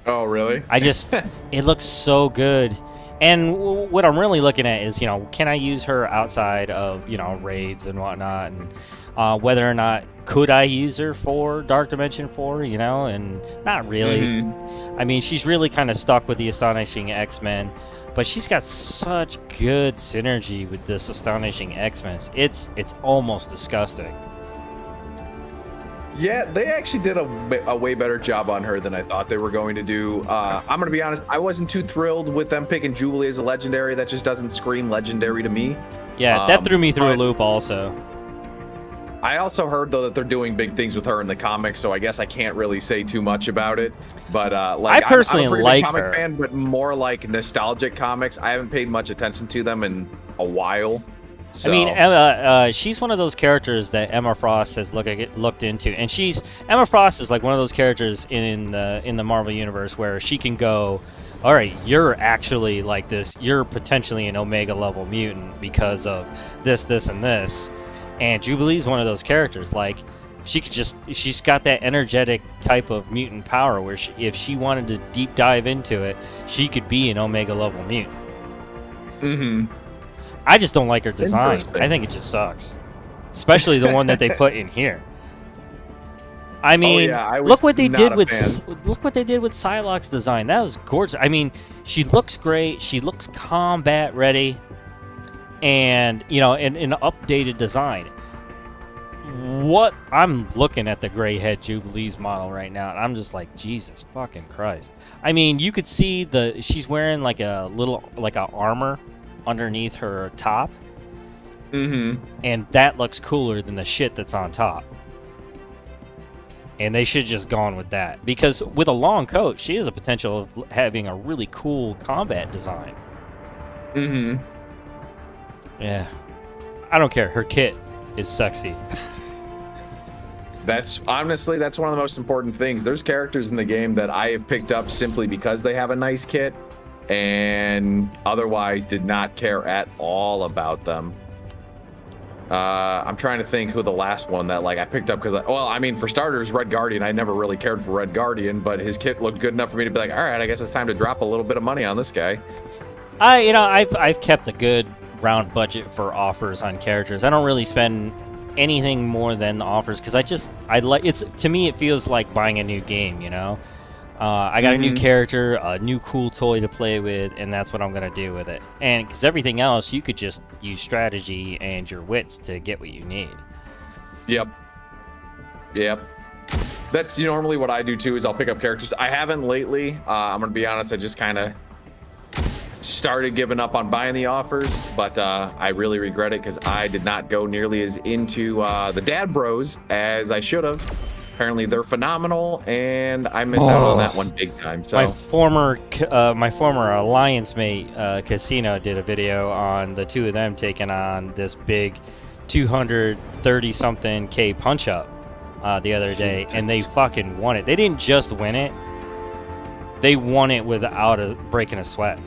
Oh, really? It looks so good. And what I'm really looking at is, can I use her outside of, raids and whatnot, and whether or not could I use her for Dark Dimension 4, and not really. Mm-hmm. I mean, she's really kind of stuck with the Astonishing X-Men, but she's got such good synergy with this Astonishing X-Men. It's almost disgusting. Yeah, they actually did a way better job on her than I thought they were going to do. I'm going to be honest, I wasn't too thrilled with them picking Jubilee as a legendary. That just doesn't scream legendary to me. Yeah, that threw me through a loop also. I also heard, though, that they're doing big things with her in the comics, so I guess I can't really say too much about it. But I personally I'm a pretty like big comic her. fan, but more like nostalgic comics. I haven't paid much attention to them in a while. So. I mean, she's one of those characters that Emma Frost has looked into, and Emma Frost is like one of those characters in the Marvel universe where she can go, all right, you're actually like this. You're potentially an Omega level mutant because of this, and this. And Jubilee's one of those characters. Like, she's got that energetic type of mutant power where if she wanted to deep dive into it, she could be an Omega level mutant. Mm-hmm. I just don't like her design. I think it just sucks. Especially the one that they put in here. I mean, look what they did with Psylocke's design. That was gorgeous. I mean, she looks great. She looks combat ready. And, an updated design. What I'm looking at the gray head Jubilee's model right now, and I'm just like, Jesus fucking Christ. I mean, you could see she's wearing like a armor underneath her top. Mm-hmm. And that looks cooler than the shit that's on top. And they should have just gone with that. Because with a long coat, she has a potential of having a really cool combat design. Mm-hmm. Yeah. I don't care. Her kit is sexy. That's one of the most important things. There's characters in the game that I have picked up simply because they have a nice kit, and otherwise did not care at all about them. I'm trying to think who the last one that I picked up because, for starters, Red Guardian. I never really cared for Red Guardian, but his kit looked good enough for me to be like, all right, I guess it's time to drop a little bit of money on this guy. I've kept a good round budget for offers on characters. I don't really spend anything more than the offers because to me it feels like buying a new game. I got a new character, a new cool toy to play with, and that's what I'm gonna do with it. And because everything else, you could just use strategy and your wits to get what you need. Yep. That's normally what I do too. Is I'll pick up characters. I haven't lately. I'm gonna be honest. I just kind of started giving up on buying the offers, but I really regret it because I did not go nearly as into the Dad Bros as I should have. apparently they're phenomenal, and I missed out on that one big time. So my former alliance mate, Casino, did a video on the two of them taking on this big 230 something K punch up the other day, and they fucking won it. They didn't just win it; they won it without breaking a sweat.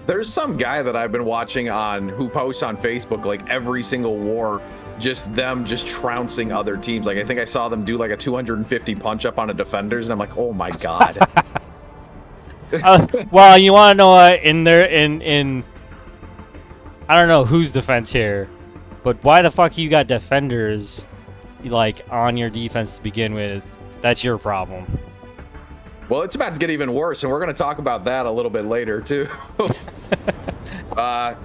There's some guy that I've been watching who posts on Facebook like every single war, just them just trouncing other teams. Like I think I saw them do like a 250 punch up on a defenders, and I'm like, oh my god. Well, you want to know what? In I don't know whose defense here, but why the fuck you got defenders like on your defense to begin with? That's your problem. Well, it's about to get even worse, and we're going to talk about that a little bit later, too.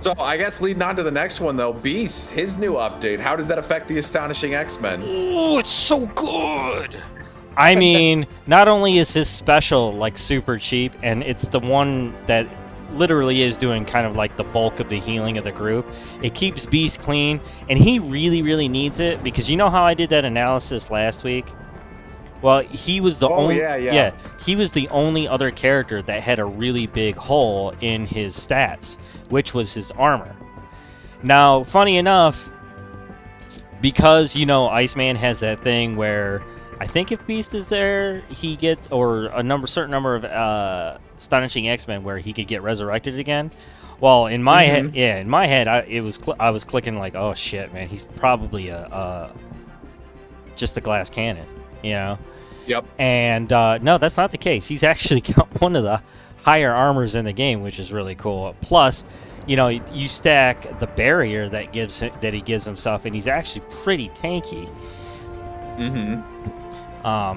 So I guess leading on to the next one, though, Beast, his new update. How does that affect the Astonishing X-Men? Oh, it's so good. I mean, not only is his special, like, super cheap, and it's the one that literally is doing kind of like the bulk of the healing of the group. It keeps Beast clean, and he really, really needs it, because you know how I did that analysis last week? Well, he was the he was the only other character that had a really big hole in his stats, which was his armor. Now, funny enough, because you know Iceman has that thing where I think if Beast is there, he gets certain number of Astonishing X-Men where he could get resurrected again. Well, in my head, I was clicking like, oh shit, man, he's probably just a glass cannon. You know? Yep. And no, that's not the case. He's actually got one of the higher armors in the game, which is really cool. Plus, you know, you stack the barrier that he gives himself, and he's actually pretty tanky.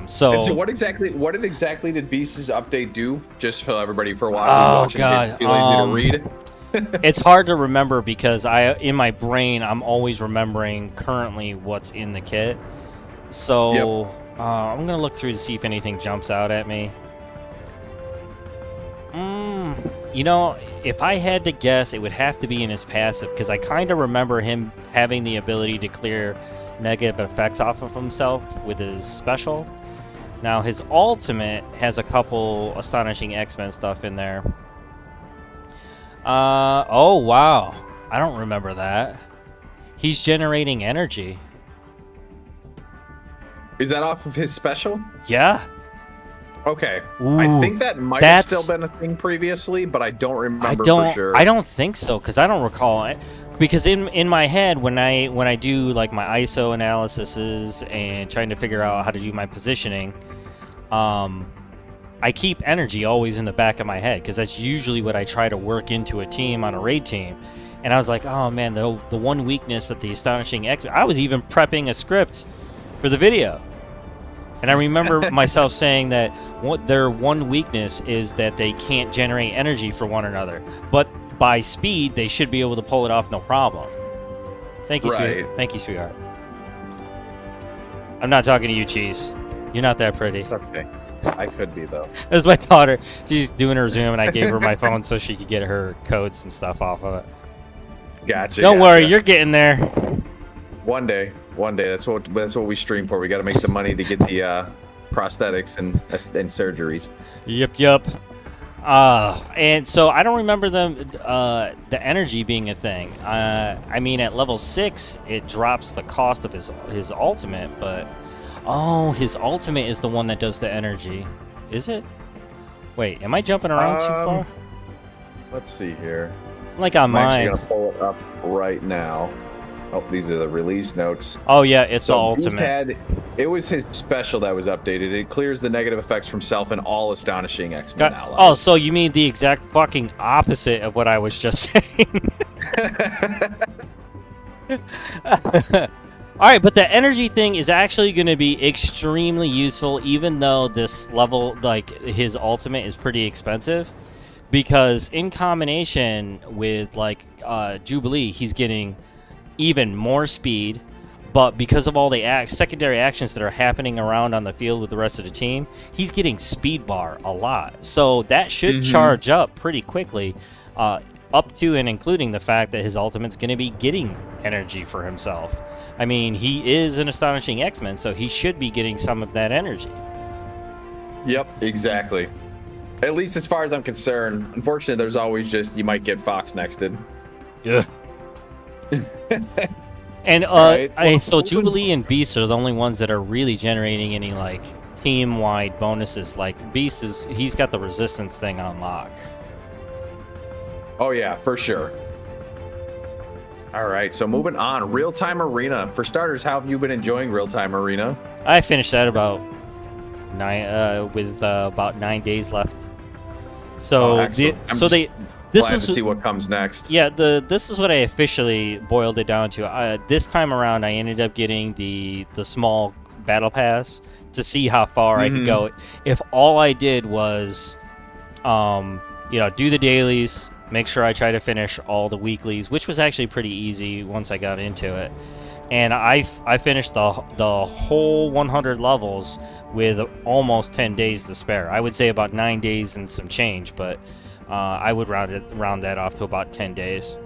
So what exactly did Beast's update do? Just for everybody for a while who's watching. God. Too lazy to read. It's hard to remember because in my brain I'm always remembering currently what's in the kit. So. Yep. I'm gonna look through to see if anything jumps out at me. You know, if I had to guess, it would have to be in his passive, because I kind of remember him having the ability to clear negative effects off of himself with his special. Now, his ultimate has a couple Astonishing X-Men stuff in there. Oh, wow. I don't remember that. He's generating energy. Is that off of his special? Yeah. Okay. Ooh, I think that might have still been a thing previously, but I don't remember for sure. I don't think so, because I don't recall it. Because in my head, when I do like my ISO analyses and trying to figure out how to do my positioning, I keep energy always in the back of my head, because that's usually what I try to work into a team on a raid team. And I was like, oh man, the one weakness that the Astonishing X, I was even prepping a script for the video. And I remember myself saying that their one weakness is that they can't generate energy for one another. But by speed, they should be able to pull it off no problem. Thank you, sweetheart. Thank you, sweetheart. I'm not talking to you, Cheese. You're not that pretty. It's okay. I could be, though. That's my daughter. She's doing her Zoom, and I gave her my phone so she could get her codes and stuff off of it. Gotcha. Don't worry, you're getting there. One day. That's what we stream for. We got to make the money to get the prosthetics and surgeries. Yep. And so I don't remember the energy being a thing. I mean, at level 6, it drops the cost of his ultimate, but his ultimate is the one that does the energy. Is it? Wait, am I jumping around too far? Let's see here. Like on mine. I'm actually gonna pull it up right now. Oh, these are the release notes. Oh yeah, it's the ultimate. It was his special that was updated. It clears the negative effects from self and all Astonishing X-Men allies. Oh, so you mean the exact fucking opposite of what I was just saying? Alright, but the energy thing is actually going to be extremely useful, even though this level, like, his ultimate is pretty expensive. Because in combination with, like, Jubilee, he's getting even more speed, but because of all the secondary actions that are happening around on the field with the rest of the team, he's getting speed bar a lot. So that should charge up pretty quickly. up to and including the fact that his ultimate's going to be getting energy for himself. I mean, he is an Astonishing X-Men, so he should be getting some of that energy. Yep, exactly. At least as far as I'm concerned. Unfortunately, there's always just, you might get Fox nexted. Yeah. And Right. so Jubilee and Beast are the only ones that are really generating any like team-wide bonuses. Like Beast he's got the resistance thing on lock. Oh yeah, for sure. All right, so moving on, real-time arena. For starters, how have you been enjoying real-time arena? I finished that about about 9 days left. So Excellent. this Glad is to see what comes next. Yeah, this is what I officially boiled it down to. This time around, I ended up getting the small battle pass to see how far I could go. If all I did was, do the dailies, make sure I try to finish all the weeklies, which was actually pretty easy once I got into it, and I finished the whole 100 levels with almost 10 days to spare. I would say about 9 days and some change, but I would round that off to about 10 days.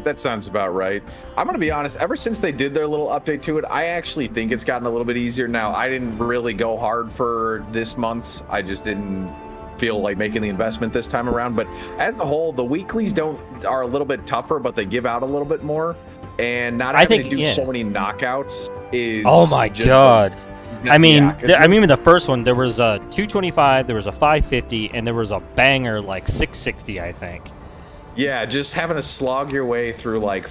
That sounds about right. I'm gonna be honest, ever since they did their little update to it, I actually think it's gotten a little bit easier now. I didn't really go hard for this month's. I just didn't feel like making the investment this time around. But as a whole, the weeklies are a little bit tougher, but they give out a little bit more. And not having to do so many knockouts is oh my god. I mean, the first one, there was a 225, there was a 550, and there was a banger like 660, I think. Yeah, just having to slog your way through like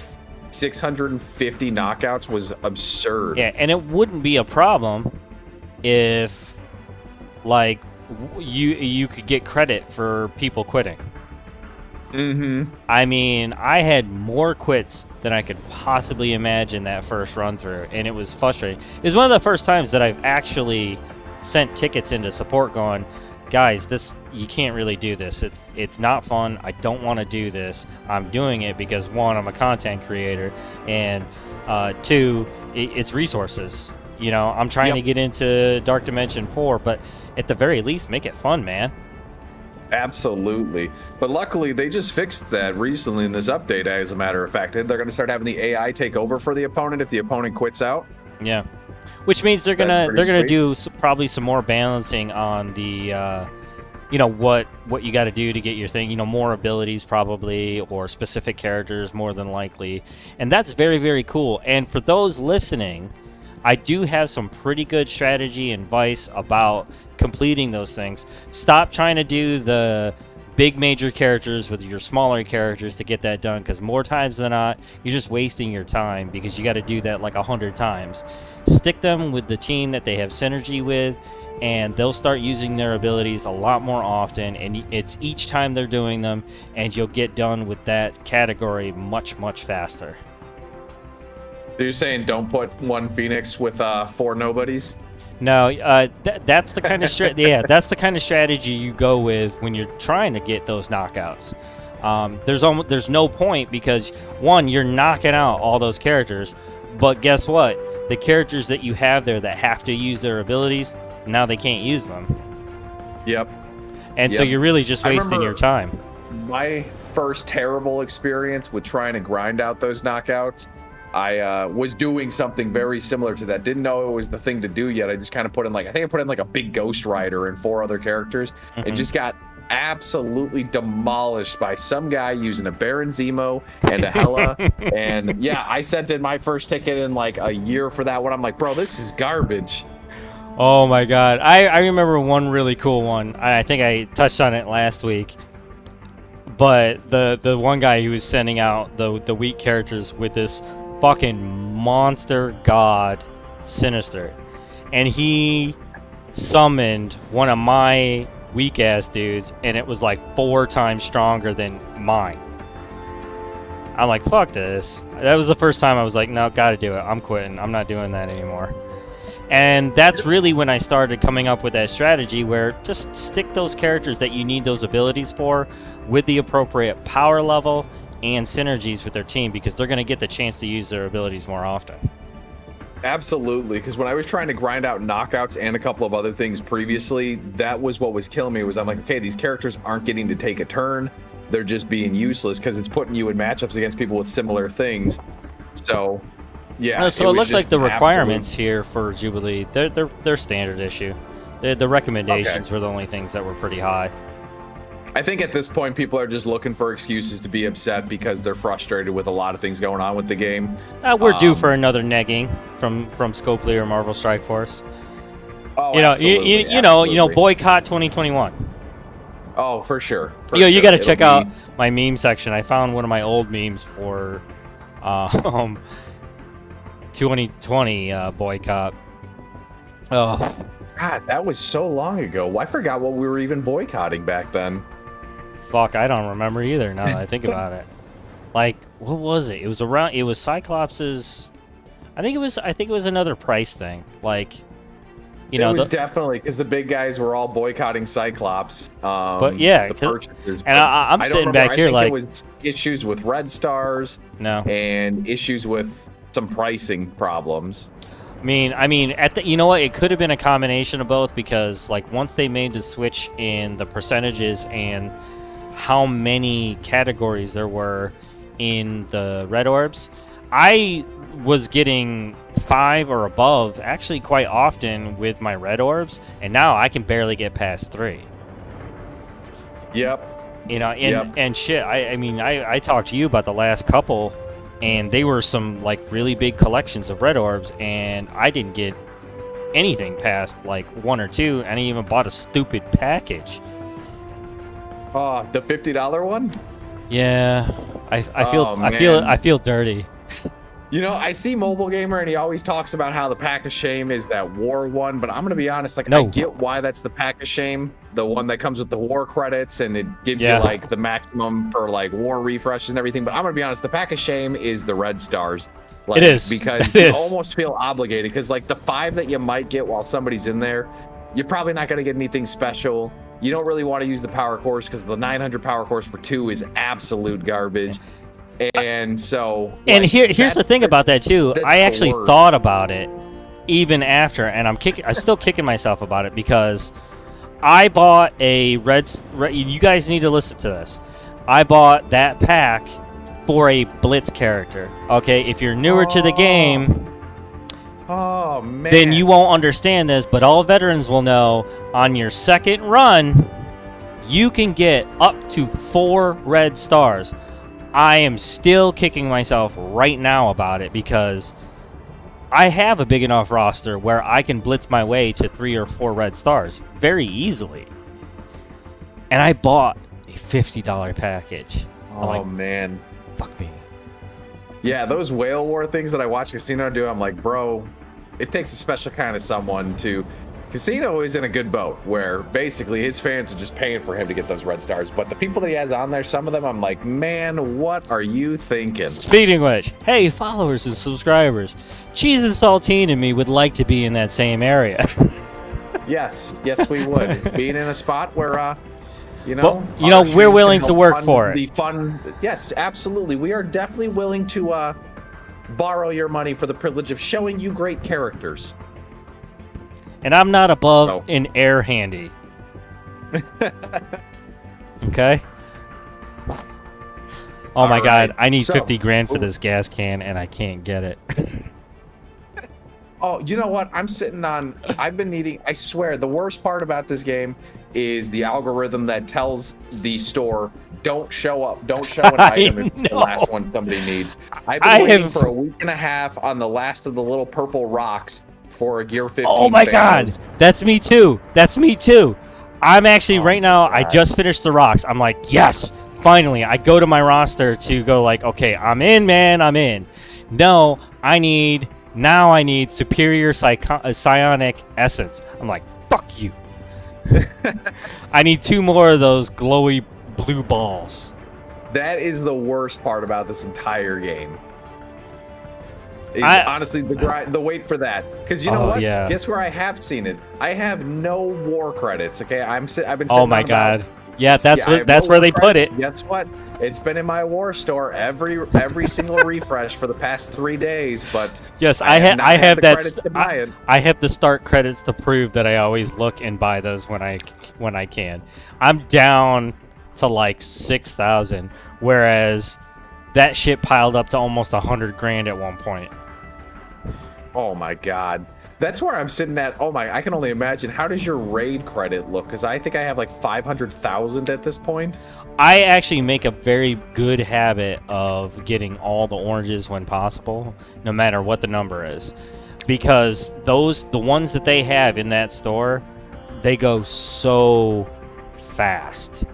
650 knockouts was absurd. Yeah, and it wouldn't be a problem if like you could get credit for people quitting. I mean, I had more quits than I could possibly imagine that first run through, and it was frustrating. It was one of the first times that I've actually sent tickets into support going, guys, you can't really do this. It's not fun. I don't want to do this. I'm doing it because one, I'm a content creator, and two, it's resources. I'm trying to get into Dark Dimension 4, but at the very least, make it fun, man. Absolutely. But luckily, they just fixed that recently in this update, as a matter of fact. They're going to start having the AI take over for the opponent if the opponent quits out. Yeah. Which means they're gonna do probably some more balancing on the what you got to do to get your thing. More abilities probably, or specific characters more than likely, and that's very, very cool. And for those listening, I do have some pretty good strategy and advice about completing those things. Stop trying to do the big major characters with your smaller characters to get that done, because more times than not, you're just wasting your time because you got to do that like 100 times. Stick them with the team that they have synergy with, and they'll start using their abilities a lot more often, and it's each time they're doing them, and you'll get done with that category much, much faster. So you're saying don't put one Phoenix with 4 nobodies? No, that's the kind of that's the kind of strategy you go with when you're trying to get those knockouts. There's no point, because one, you're knocking out all those characters, but guess what? The characters that you have there that have to use their abilities, now they can't use them. Yep. And so you're really just wasting your time. My first terrible experience with trying to grind out those knockouts, I was doing something very similar to that. Didn't know it was the thing to do yet. I just kind of put in like a big Ghost Rider and 4 other characters, and just got absolutely demolished by some guy using a Baron Zemo and a Hela. And yeah, I sent in my first ticket in like a year for that one. I'm like, bro, this is garbage. Oh my god. I remember one really cool one. I think I touched on it last week. But the one guy who was sending out the weak characters with this fucking monster god Sinister, and he summoned one of my weak ass dudes, and it was like 4 times stronger than mine. I'm like, fuck this. That was the first time I was like, no, gotta do it. I'm quitting. I'm not doing that anymore. And that's really when I started coming up with that strategy where just stick those characters that you need those abilities for with the appropriate power level and synergies with their team, because they're going to get the chance to use their abilities more often. Absolutely, because when I was trying to grind out knockouts and a couple of other things previously, that was what was killing me. Was I'm like, okay, these characters aren't getting to take a turn. they're just being useless because it's putting you in matchups against people with similar things. So, yeah. So it looks like the requirements here for Jubilee, they're standard issue. The recommendations were the only things that were pretty high. I think at this point, people are just looking for excuses to be upset because they're frustrated with a lot of things going on with the game. We're due for another negging from Scopely or Marvel Strike Force. Oh, you know, boycott 2021. Oh, for sure. You got to check out my meme section. I found one of my old memes for 2020 boycott. Oh, God, that was so long ago. I forgot what we were even boycotting back then. Fuck, I don't remember either now that I think about it. Like, what was it? It was Cyclops's. I think it was another price thing. Like, you know, it was definitely because the big guys were all boycotting Cyclops. But yeah, the purchases. And I'm sitting back here like it was issues with Red Stars. No. And issues with some pricing problems. I mean, you know what? It could have been a combination of both because, like, once they made the switch in the percentages and how many categories there were in the red orbs, I was getting 5 or above actually quite often with my red orbs, and now I can barely get past 3. Yep. You know, and shit. I mean, I talked to you about the last couple. And they were some, like, really big collections of red orbs, and I didn't get anything past, like, 1 or 2, and I even bought a stupid package. Oh, the $50 one? Yeah, I feel dirty. You know, I see Mobile Gamer, and he always talks about how the Pack of Shame is that war one, but I'm gonna be honest, like, I get why that's the Pack of Shame, the one that comes with the war credits, and it gives you, like, the maximum for, like, war refreshes and everything, but I'm gonna be honest, the Pack of Shame is the Red Stars. Like, it is. Because you almost feel obligated, because, like, the 5 that you might get while somebody's in there, you're probably not gonna get anything special. You don't really want to use the power cores, because the 900 power cores for 2 is absolute garbage. And so, and here's the thing about that too. I actually thought about it even after, and I'm still kicking myself about it because I bought a red. You guys need to listen to this. I bought that pack for a Blitz character. Okay, if you're newer to the game, then you won't understand this. But all veterans will know. On your second run, you can get up to 4 red stars. I am still kicking myself right now about it because I have a big enough roster where I can blitz my way to 3 or 4 red stars very easily. And I bought a $50 package. Oh, man. Fuck me. Yeah, those whale war things that I watch Casino do, I'm like, bro, it takes a special kind of someone to... Casino is in a good boat where basically his fans are just paying for him to get those red stars. But the people that he has on there, some of them, I'm like, man, what are you thinking? Speaking of which, hey, followers and subscribers, Cheese and Saltine and me would like to be in that same area. Yes, we would. Being in a spot where, we're willing to work for it. The fun, yes, absolutely. We are definitely willing to borrow your money for the privilege of showing you great characters. And I'm not above an air handy. Okay? Oh my god, I need 50 grand for this gas can and I can't get it. Oh, you know what? I've been needing, I swear, the worst part about this game is the algorithm that tells the store, don't show an item if it's the last one somebody needs. I've been waiting for a week and a half on the last of the little purple rocks for a Gear 15. Oh my god, that's me too. I'm actually right now, I just finished the rocks. I'm like, yes, finally. I go to my roster to go like, okay, I'm in, man, I'm in. No, I need superior psionic essence. I'm like, fuck you. I need 2 more of those glowy blue balls. That is the worst part about this entire game. Honestly, the wait for that, because you know what? Yeah. Guess where I have seen it? I have no war credits. Okay, I've been. Sitting oh my god! Yeah, that's where they put it. Guess what? It's been in my war store every single refresh for the past 3 days. But yes, I have that. Credits to buy it. I have the start credits to prove that I always look and buy those when I can. I'm down to like 6,000, whereas that shit piled up to almost 100 grand at one point. Oh my god. That's where I'm sitting at. Oh my, I can only imagine. How does your raid credit look? Because I think I have like 500,000 at this point. I actually make a very good habit of getting all the oranges when possible, no matter what the number is. Because the ones that they have in that store, they go so fast.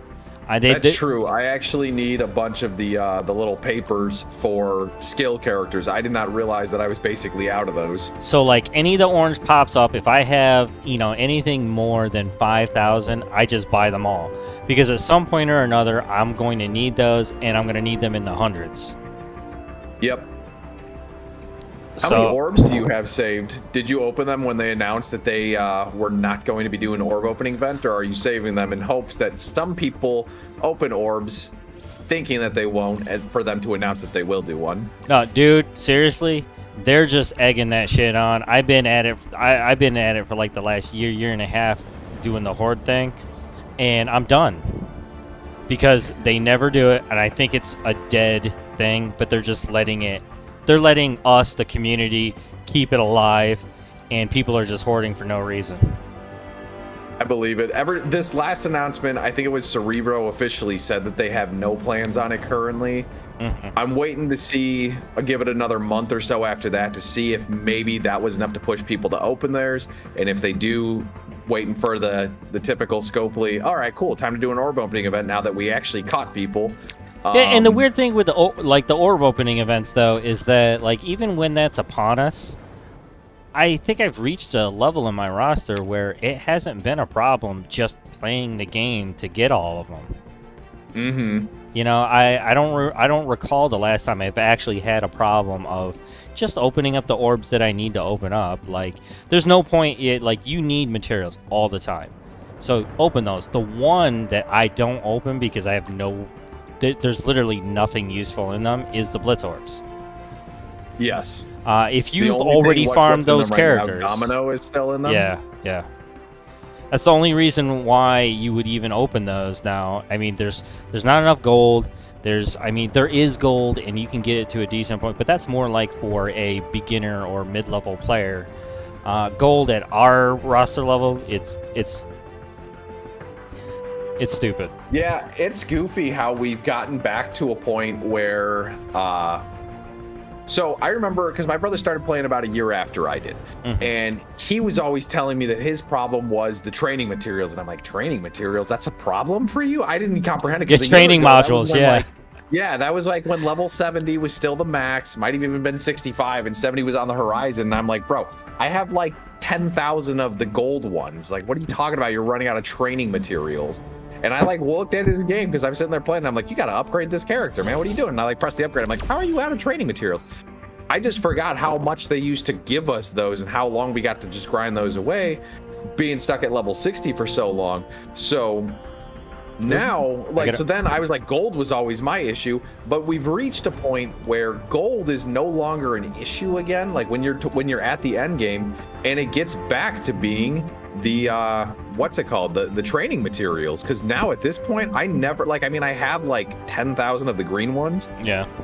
That's true. I actually need a bunch of the little papers for skill characters. I did not realize that I was basically out of those. So like any of the orange pops up, if I have, anything more than 5,000, I just buy them all. Because at some point or another, I'm going to need those, and I'm going to need them in the hundreds. Yep. How many orbs do you have saved? Did you open them when they announced that they were not going to be doing an orb opening event, or are you saving them in hopes that some people open orbs thinking that they won't, and for them to announce that they will do one? No, dude, seriously, they're just egging that shit on. I've been at it. I've been at it for like the last year and a half, doing the horde thing, and I'm done because they never do it, and I think it's a dead thing. But they're just letting it. They're letting us, the community, keep it alive, and people are just hoarding for no reason. I believe it. This last announcement, I think it was Cerebro officially said that they have no plans on it currently. Mm-hmm. I'm waiting to see, I'll give it another month or so after that to see if maybe that was enough to push people to open theirs. And if they do, waiting for the typical Scopely, all right, cool, time to do an orb opening event now that we actually caught people. Yeah, and the weird thing with the orb opening events, though, is that like even when that's upon us, I think I've reached a level in my roster where it hasn't been a problem just playing the game to get all of them. Mm-hmm. I don't recall the last time I've actually had a problem of just opening up the orbs that I need to open up. Like, there's no point. You need materials all the time, so open those. The one that I don't open because I have there's literally nothing useful in them is the Blitz Orbs. Yes. If you've already farmed those characters, Domino is still in them. Yeah. That's the only reason why you would even open those now. I mean, there's not enough gold. There is gold, and you can get it to a decent point, but that's more like for a beginner or mid-level player. Gold at our roster level, it's stupid. Yeah, it's goofy how we've gotten back to a point where so I remember because my brother started playing about a year after I did, and he was always telling me that his problem was the training materials, and I'm like, training materials? That's a problem for you? I didn't comprehend it. Get training modules, yeah. Yeah, that was like when level 70 was still the max, might have even been 65, and 70 was on the horizon, and I'm like, bro, I have like 10,000 of the gold ones. Like, what are you talking about? You're running out of training materials. And I like looked at his game because I'm sitting there playing. And I'm like, you got to upgrade this character, man. What are you doing? And I like press the upgrade. I'm like, how are you out of training materials? I just forgot how much they used to give us those and how long we got to just grind those away, being stuck at level 60 for so long. So now, so then I was like, gold was always my issue, but we've reached a point where gold is no longer an issue again. Like when you're at the end game, and it gets back to being the what's it called, the training materials, because now at this point I have like 10,000 of the green ones,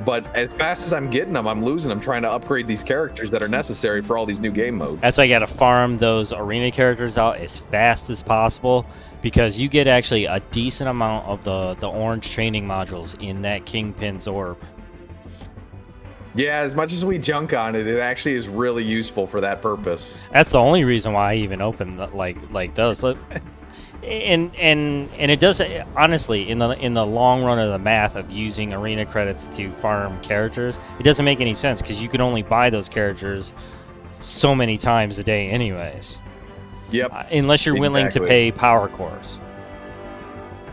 but as fast as I'm getting them, I'm losing them trying to upgrade these characters that are necessary for all these new game modes. That's why you gotta farm those arena characters out as fast as possible, because you get actually a decent amount of the orange training modules in that Kingpin's orb. Yeah, as much as we junk on it, it actually is really useful for that purpose. That's the only reason why I even open like those. And it does, honestly, in the long run of the math of using arena credits to farm characters, it doesn't make any sense because you can only buy those characters so many times a day anyways. Yep. Unless you're willing to pay power cores.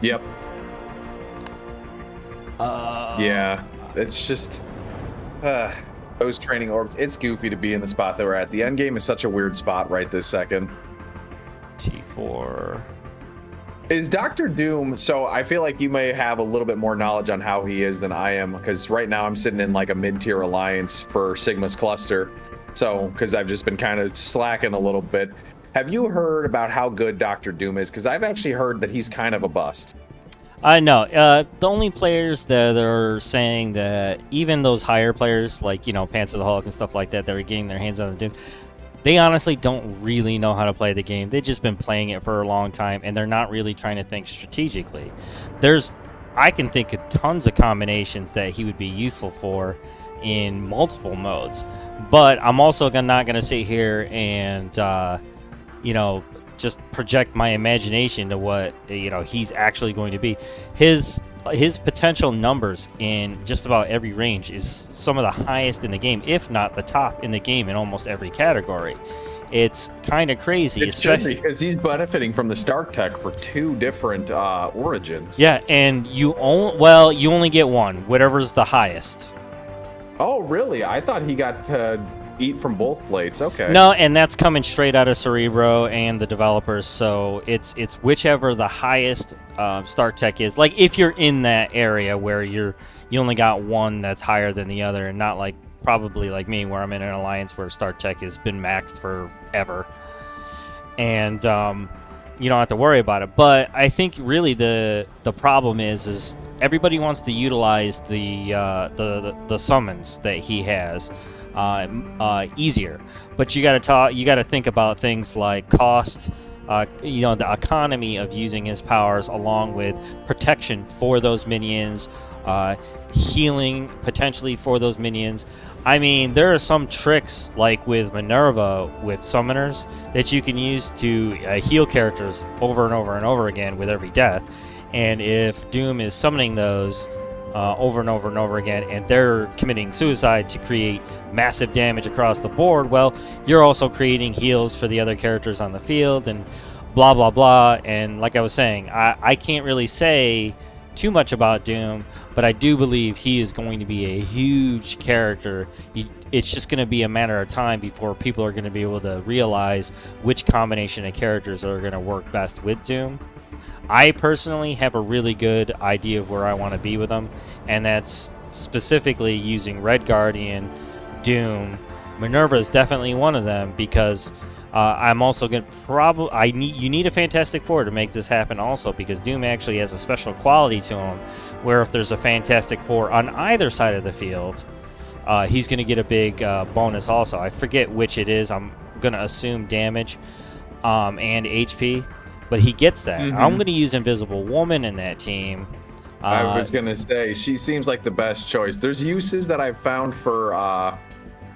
Yep. Yeah, it's just those training orbs. It's goofy to be in the spot that we're at. The end game is such a weird spot right this second. T4 is Dr. Doom. So I feel like you may have a little bit more knowledge on how he is than I am, because right now I'm sitting in like a mid-tier alliance for Sigma's cluster. So because I've just been kind of slacking a little bit. Have you heard about how good Dr. Doom is? Because I've actually heard that he's kind of a bust. I know. The only players that are saying that, even those higher players like Pants of the Hulk and stuff like that are getting their hands on the Doom, they honestly don't really know how to play the game. They've just been playing it for a long time, and they're not really trying to think strategically. I can think of tons of combinations that he would be useful for in multiple modes, but I'm also not going to sit here and just project my imagination to what he's actually going to be. His potential numbers in just about every range is some of the highest in the game, if not the top in the game in almost every category. It's kind of crazy, especially because he's benefiting from the Stark tech for 2 different origins. Yeah, and you only get one, whatever's the highest. Oh, really? I thought he got to eat from both plates. Okay. No, and that's coming straight out of Cerebro and the developers. So it's whichever the highest Stark tech is. Like, if you're in that area where you only got one that's higher than the other, and not like probably like me, where I'm in an alliance where Stark tech has been maxed forever, and you don't have to worry about it. But I think really the problem is everybody wants to utilize the summons that he has easier, but you got to think about things like cost, the economy of using his powers, along with protection for those minions, healing potentially for those minions. I mean, there are some tricks like with Minerva with summoners that you can use to heal characters over and over and over again with every death. And if Doom is summoning those over and over and over again, and they're committing suicide to create massive damage across the board, well, you're also creating heals for the other characters on the field, and blah blah blah. And like I was saying, I can't really say too much about Doom, but I do believe he is going to be a huge character. It's just going to be a matter of time before people are going to be able to realize which combination of characters are going to work best with Doom. I personally have a really good idea of where I want to be with him, and that's specifically using Red Guardian, Doom. Minerva is definitely one of them, because I'm also going to you need a Fantastic Four to make this happen also, because Doom actually has a special quality to him where if there's a Fantastic Four on either side of the field, he's going to get a big bonus also. I forget which it is. I'm going to assume damage and HP, but he gets that. Mm-hmm. I'm going to use Invisible Woman in that team. I was going to say, she seems like the best choice. There's uses that I've found for,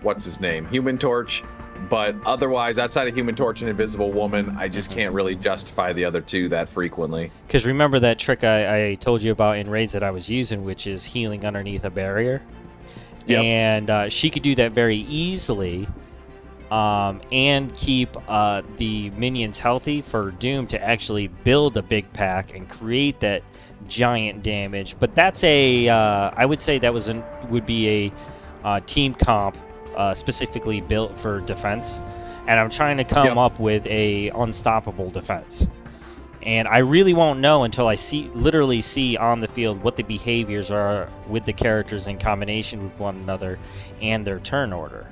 what's his name? Human Torch. But otherwise, outside of Human Torch and Invisible Woman, I just can't really justify the other two that frequently. Because remember that trick I told you about in raids that I was using, which is healing underneath a barrier? Yep. And she could do that very easily, and keep the minions healthy for Doom to actually build a big pack and create that giant damage. But that's I would say that would be a team comp specifically built for defense, and I'm trying to come up with a unstoppable defense. And I really won't know until I literally see on the field what the behaviors are with the characters in combination with one another and their turn order.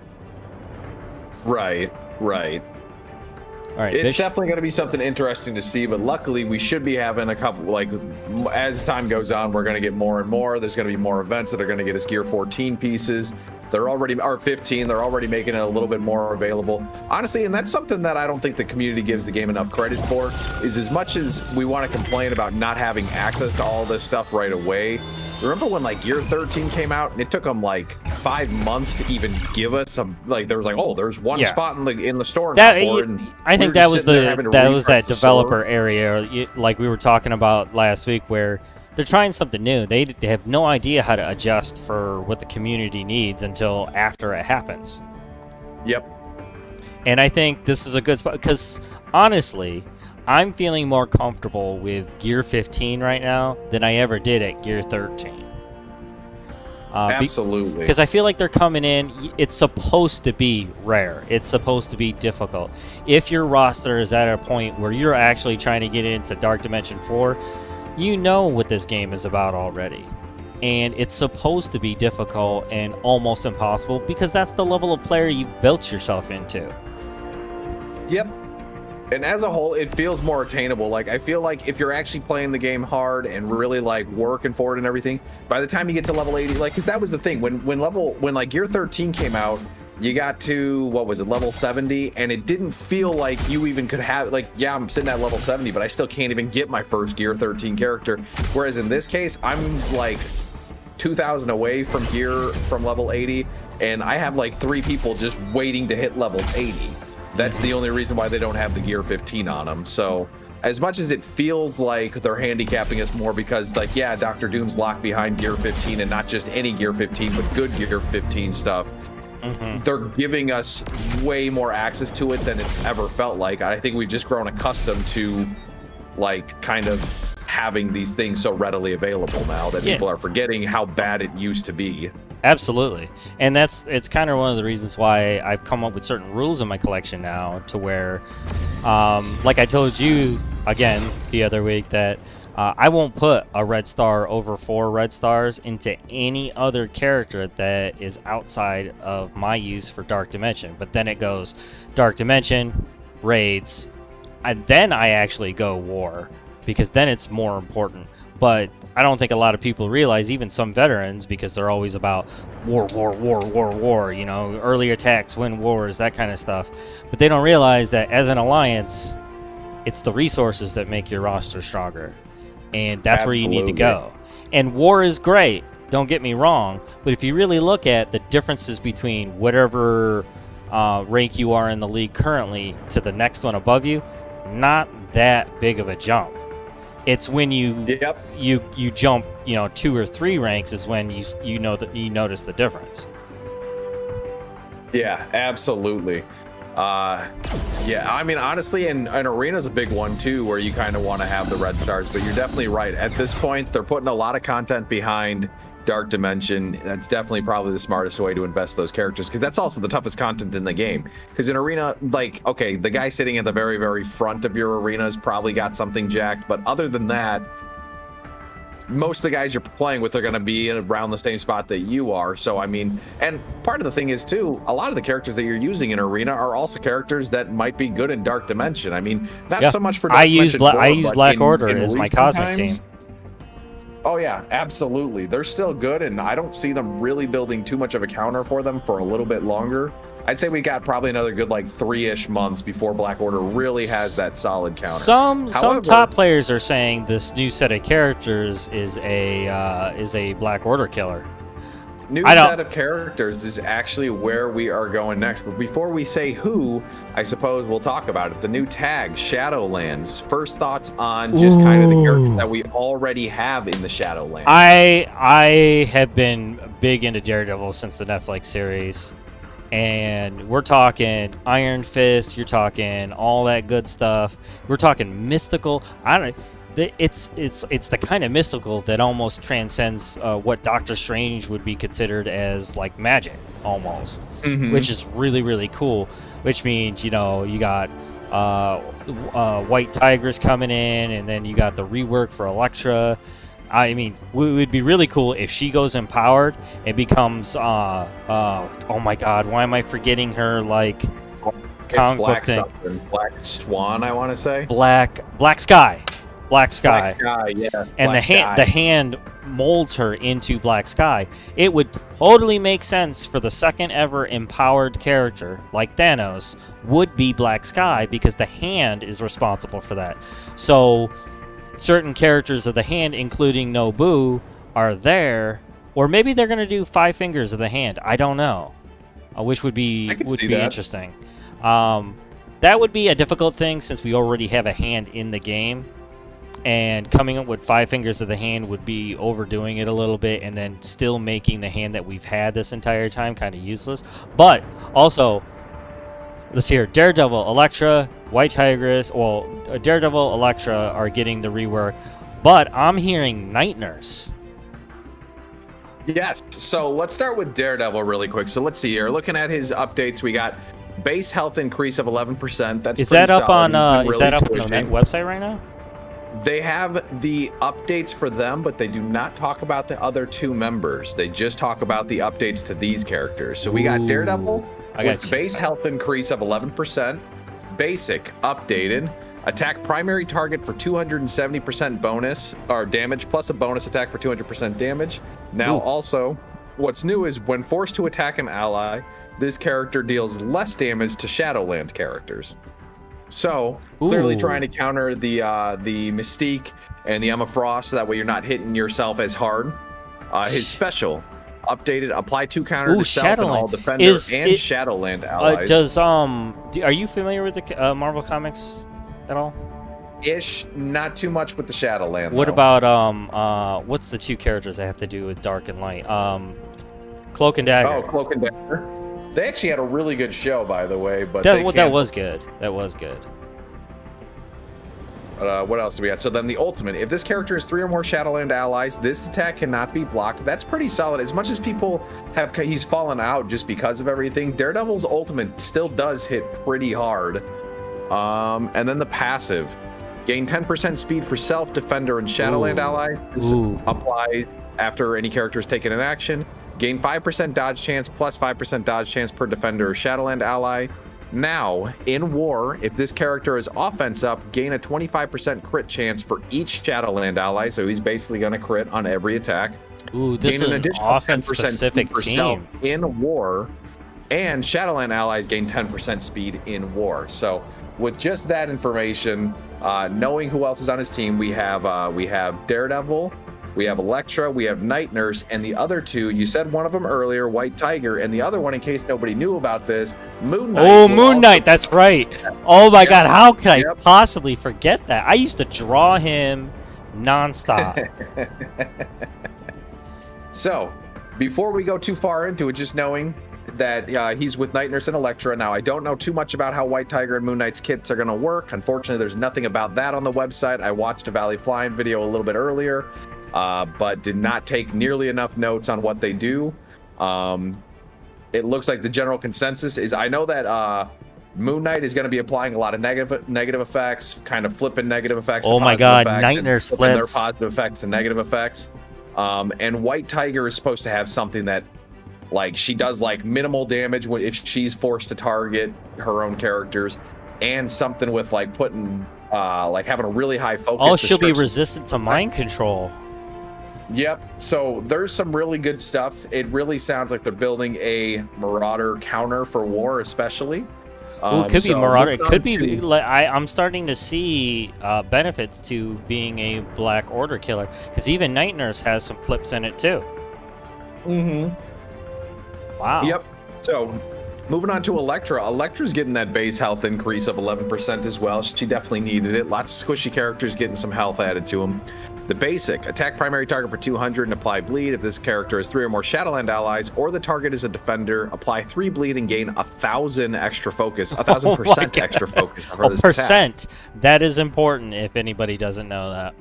Right. All right, it's definitely going to be something interesting to see, but luckily we should be having a couple, as time goes on, we're going to get more and more. There's going to be more events that are going to get us Gear 14 pieces. They're already, or 15, they're already making it a little bit more available. Honestly, and that's something that I don't think the community gives the game enough credit for, is as much as we want to complain about not having access to all this stuff right away. Remember when Gear 13 came out and it took them 5 months to even give us some, there was oh, there's one spot in the store now for it. And I think that was that developer area, like we were talking about last week, where they're trying something new. They have no idea how to adjust for what the community needs until after it happens. Yep. And I think this is a good spot, because honestly, I'm feeling more comfortable with Gear 15 right now than I ever did at Gear 13. Absolutely. Because I feel like they're coming in, it's supposed to be rare. It's supposed to be difficult. If your roster is at a point where you're actually trying to get into Dark Dimension 4, you know what this game is about already. And it's supposed to be difficult and almost impossible, because that's the level of player you built yourself into. Yep. And as a whole, it feels more attainable. Like, I feel like if you're actually playing the game hard and really like working for it and everything, by the time you get to level 80, like, because that was the thing when like Gear 13 came out, you got to, what was it, level 70, and it didn't feel like you even could have, like, yeah, I'm sitting at level 70, but I still can't even get my first Gear 13 character. Whereas in this case, I'm like 2,000 away from level 80, and I have like 3 people just waiting to hit level 80. That's the only reason why they don't have the Gear 15 on them. So as much as it feels like they're handicapping us more because, like, yeah, Dr. Doom's locked behind Gear 15, and not just any Gear 15, but good Gear 15 stuff, they're giving us way more access to it than it's ever felt like. I think we've just grown accustomed to, like, kind of having these things so readily available now that people are forgetting how bad it used to be. Absolutely. And it's kind of one of the reasons why I've come up with certain rules in my collection now, to where, like I told you again the other week, that I won't put a red star over 4 red stars into any other character that is outside of my use for Dark Dimension. But then it goes Dark Dimension, raids, and then I actually go war, because then it's more important. But I don't think a lot of people realize, even some veterans, because they're always about war, you know, early attacks, win wars, that kind of stuff. But they don't realize that as an alliance, it's the resources that make your roster stronger. And that's where you need to go. And war is great, don't get me wrong, but if you really look at the differences between whatever rank you are in the league currently to the next one above you, not that big of a jump. It's when you jump, you know, 2 or 3 ranks is when you know that you notice the difference. Yeah, absolutely. Yeah, I mean, honestly, and Arena's a big one too, where you kind of want to have the red stars, but you're definitely right. At this point, they're putting a lot of content behind Dark Dimension. That's definitely probably the smartest way to invest those characters, because that's also the toughest content in the game. Because in Arena, like, okay, the guy sitting at the very, very front of your arena's probably got something jacked, but other than that, most of the guys you're playing with are going to be around the same spot that you are. So, I mean, and part of the thing is, too, a lot of the characters that you're using in Arena are also characters that might be good in Dark Dimension. I mean, not so much for Dark Dimension 4, I use Black Order as my Cosmic team. Oh, yeah, absolutely. They're still good, and I don't see them really building too much of a counter for them for a little bit longer. I'd say we got probably another good, like, 3-ish months before Black Order really has that solid counter. Some top players are saying this new set of characters is a Black Order killer. New set of characters is actually where we are going next. But before we say who, I suppose we'll talk about it. The new tag, Shadowlands. First thoughts on just kind of the characters that we already have in the Shadowlands. I have been big into Daredevil since the Netflix series. And we're talking Iron Fist, you're talking all that good stuff. We're talking mystical. It's the kind of mystical that almost transcends what Doctor Strange would be considered as, like, magic almost, which is really, really cool. Which means, you know, you got White Tigress coming in, and then you got the rework for Elektra. I mean, it would be really cool if she goes empowered and becomes, oh my God, why am I forgetting her, like, it's Black something. Black Swan, I want to say. Black Sky. Black Sky, yeah. And the hand molds her into Black Sky. It would totally make sense for the second ever empowered character, like Thanos, would be Black Sky, because the hand is responsible for that. So certain characters of the hand, including Nobu, are there, or maybe they're going to do 5 fingers of the hand. I don't know, which would be interesting. That would be a difficult thing since we already have a hand in the game, and coming up with 5 fingers of the hand would be overdoing it a little bit, and then still making the hand that we've had this entire time kind of useless. But also, let's hear Daredevil, Elektra, White Tigress. Well, Daredevil, Elektra are getting the rework, but I'm hearing Night Nurse. Yes. So let's start with Daredevil really quick. So let's see here. Looking at his updates, we got base health increase of 11%. That's is that up solid. on? Is that up on the website right now? They have the updates for them, but they do not talk about the other 2 members. They just talk about the updates to these characters. So we got Daredevil with base health increase of 11%. Basic, updated. Attack primary target for 270% bonus or damage, plus a bonus attack for 200% damage. Now, also, what's new is when forced to attack an ally, this character deals less damage to Shadowland characters. So, clearly trying to counter the Mystique and the Emma Frost, so that way you're not hitting yourself as hard. His special, updated, apply 2 counter to self and all defender and Shadowland allies. Are you familiar with the Marvel Comics at all? Ish, not too much with the Shadowland. What about what's the 2 characters that have to do with dark and light? Cloak and Dagger. Oh, Cloak and Dagger. They actually had a really good show, by the way, but that was good. That was good. What else do we have? So then the ultimate. If this character has 3 or more Shadowland allies, this attack cannot be blocked. That's pretty solid. As much as people he's fallen out just because of everything, Daredevil's ultimate still does hit pretty hard. And then the passive. Gain 10% speed for self, defender, and Shadowland allies. This applies after any character is taken in action. Gain 5% dodge chance plus 5% dodge chance per defender or Shadowland ally. Now, in war, if this character is offense up, gain a 25% crit chance for each Shadowland ally. So he's basically going to crit on every attack. Ooh, this is an offense-specific team. In war, and Shadowland allies gain 10% speed in war. So with just that information, knowing who else is on his team, we have Daredevil, we have Elektra, we have Night Nurse, and the other 2, you said one of them earlier, White Tiger, and the other one, in case nobody knew about this, Moon Knight. Oh, Moon Knight, that's right. Oh my God, how could I possibly forget that? I used to draw him nonstop. So, before we go too far into it, just knowing that he's with Night Nurse and Elektra. Now, I don't know too much about how White Tiger and Moon Knight's kits are going to work. Unfortunately, there's nothing about that on the website. I watched a Valley Flying video a little bit earlier, but did not take nearly enough notes on what they do. It looks like the general consensus is, I know that Moon Knight is going to be applying a lot of negative effects, kind of flipping negative effects. Oh my God, Night Nurse flips their positive effects to negative effects. And White Tiger is supposed to have something that, like, she does like minimal damage if she's forced to target her own characters, and something with like putting like having a really high focus. Oh, she'll be resistant to mind control. Yep. So there's some really good stuff. It really sounds like they're building a Marauder counter for war, especially. It could be Marauder. It could be. I'm starting to see benefits to being a Black Order killer, because even Night Nurse has some flips in it too. Mm-hmm. Wow. Yep. So, moving on to Elektra. Elektra's getting that base health increase of 11% as well. She definitely needed it. Lots of squishy characters getting some health added to them. The basic, attack primary target for 200 and apply bleed. If this character has 3 or more Shadowland allies, or the target is a defender, apply 3 bleed and gain 1,000 extra focus, 1,000% extra focus for this attack. That is important if anybody doesn't know that.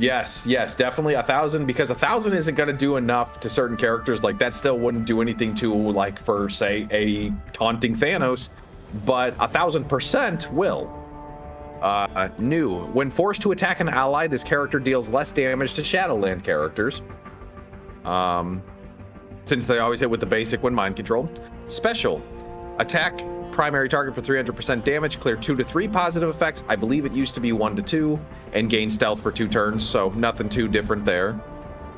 Yes, definitely 1,000, because 1,000 isn't going to do enough to certain characters. Like, that still wouldn't do anything to, like, for, say, a taunting Thanos, but 1,000% will. New. When forced to attack an ally, this character deals less damage to Shadowland characters. Since they always hit with the basic when mind controlled. Special. Attack primary target for 300% damage, clear 2 to 3 positive effects. I believe it used to be 1 to 2, and gain stealth for 2 turns, so nothing too different there.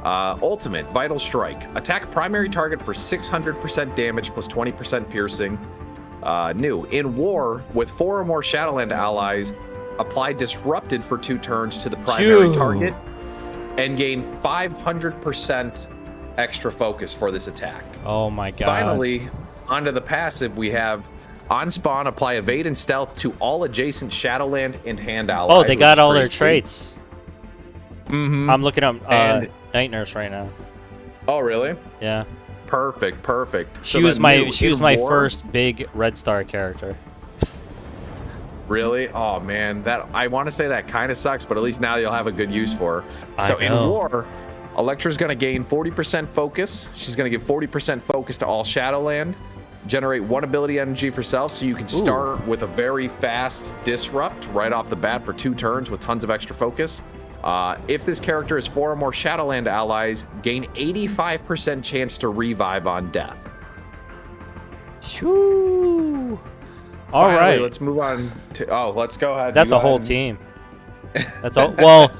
Ultimate, Vital Strike. Attack primary target for 600% damage plus 20% piercing. New. In war, with 4 or more Shadowland allies, apply Disrupted for 2 turns to the primary target, and gain 500% extra focus for this attack. Oh my God. Finally, onto the passive, we have on spawn, apply evade and stealth to all adjacent Shadowland and hand allies. Oh, they got all their traits. Mm-hmm. I'm looking up Night Nurse right now. Oh, really? Yeah. Perfect. She was my first big Red Star character. Really? Oh man, that I want to say that kind of sucks, but at least now you'll have a good use for her. So in war, Elektra's going to gain 40% focus. She's going to give 40% focus to all Shadowland. Generate 1 ability energy for self, so you can start with a very fast disrupt right off the bat for 2 turns with tons of extra focus. If this character is 4 or more Shadowland allies, gain 85% chance to revive on death. Shoo. All Finally, right. let's move on to. Oh, let's go ahead. That's You a go whole ahead team. That's all. Well,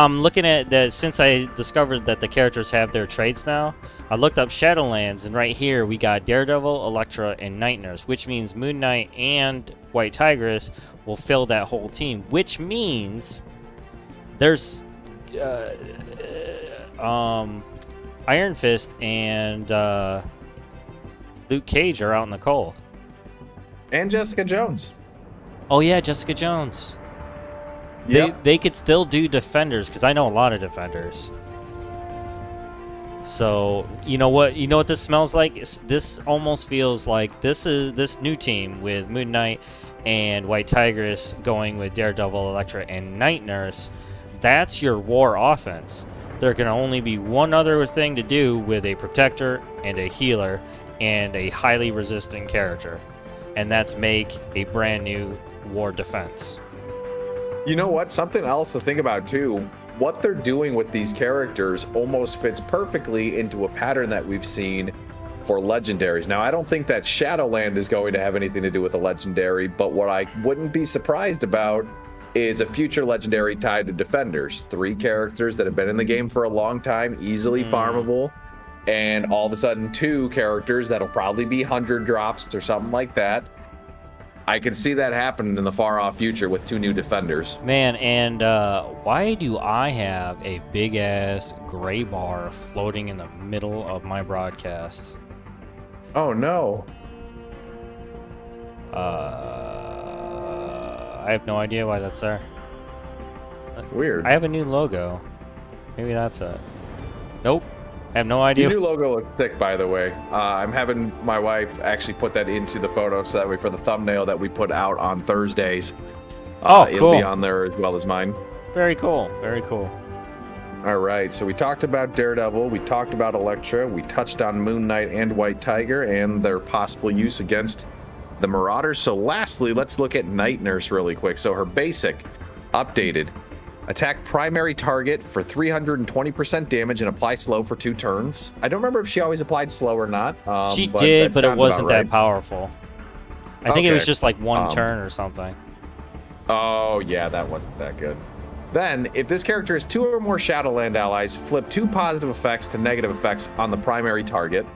looking at that, since I discovered that the characters have their traits now, I looked up Shadowlands, and right here we got Daredevil, Elektra, and Night Nurse, which means Moon Knight and White Tigress will fill that whole team, which means there's Iron Fist and Luke Cage are out in the cold. And Jessica Jones. Oh yeah, Jessica Jones. Yep. They could still do Defenders, because I know a lot of Defenders. So you know what this smells like? This almost feels like this new team with Moon Knight and White Tigress going with Daredevil, Elektra, and Night Nurse. That's your war offense. There can only be one other thing to do with a protector and a healer and a highly resistant character, and that's make a brand new war defense. You know what? Something else to think about too. What they're doing with these characters almost fits perfectly into a pattern that we've seen for legendaries. Now, I don't think that Shadowland is going to have anything to do with a legendary, but what I wouldn't be surprised about is a future legendary tied to Defenders. 3 characters that have been in the game for a long time, easily farmable, and all of a sudden 2 characters that'll probably be 100 drops or something like that. I can see that happen in the far off future with 2 new Defenders. Man, and why do I have a big ass gray bar floating in the middle of my broadcast? Oh no. I have no idea why that's there. Weird. I have a new logo. Maybe that's it. Nope. I have no idea. Your new logo looks sick, by the way. I'm having my wife actually put that into the photo, so that way for the thumbnail that we put out on Thursdays, Oh, cool. it'll be on there as well as mine. Very cool. Very cool. All right, so we talked about Daredevil, we talked about Elektra, we touched on Moon Knight and White Tiger and their possible use against the Marauders. So lastly, let's look at Night Nurse really quick. So her basic, updated, attack primary target for 320% damage and apply slow for 2 turns. I don't remember if she always applied slow or not. She did, but it wasn't that powerful. I think it was Okay. just like 1 turn or something. Oh, yeah, that wasn't that good. Then, if this character has 2 or more Shadowland allies, flip 2 positive effects to negative effects on the primary target.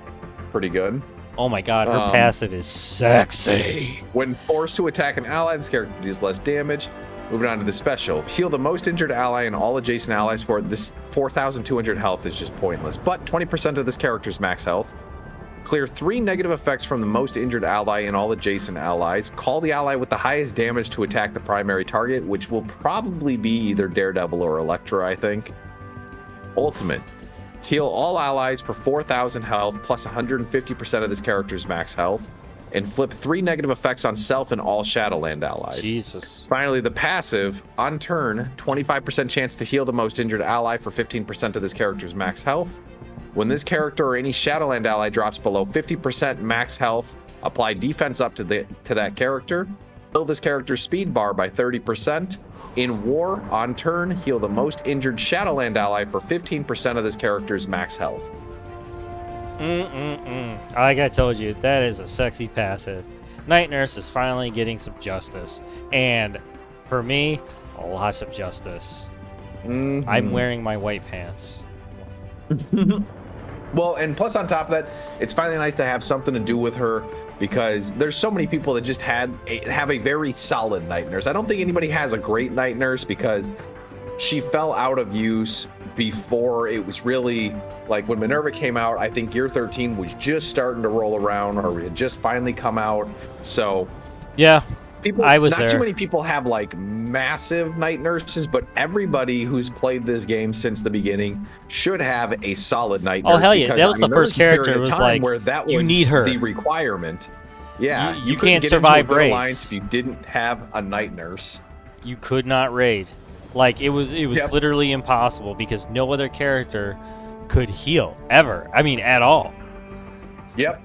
Pretty good. Oh my god, her passive is sexy. When forced to attack an ally, this character deals less damage. Moving on to the special. Heal the most injured ally and all adjacent allies for this 4,200 health is just pointless, but 20% of this character's max health. Clear 3 negative effects from the most injured ally and all adjacent allies. Call the ally with the highest damage to attack the primary target, which will probably be either Daredevil or Elektra, I think. Ultimate. Heal all allies for 4,000 health plus 150% of this character's max health. And flip 3 negative effects on self and all Shadowland allies. Jesus. Finally, the passive, on turn, 25% chance to heal the most injured ally for 15% of this character's max health. When this character or any Shadowland ally drops below 50% max health, apply defense up to that character. Fill this character's speed bar by 30%. In war, on turn, heal the most injured Shadowland ally for 15% of this character's max health. Like I told you, that is a sexy passive. Night Nurse is finally getting some justice. And for me, lots of justice. I'm wearing my white pants. Well, and plus on top of that, it's finally nice to have something to do with her, because there's so many people that just have a very solid Night Nurse. I don't think anybody has a great Night Nurse, because she fell out of use before it was really, like when Minerva came out, I think Gear 13 was just starting to roll around, or had just finally come out. So yeah, I was not there. Too many people have like massive Night Nurses, but everybody who's played this game since the beginning should have a solid Night Nurse. Oh hell yeah, because, that was the there first a period character. of It was time like, where that was you need her. the requirement. Yeah, You couldn't can't get survive into a good raids. alliance if you didn't have a Night Nurse. You could not raid. Like it was Yep. literally impossible, because no other character could heal ever. I mean, at all. Yep.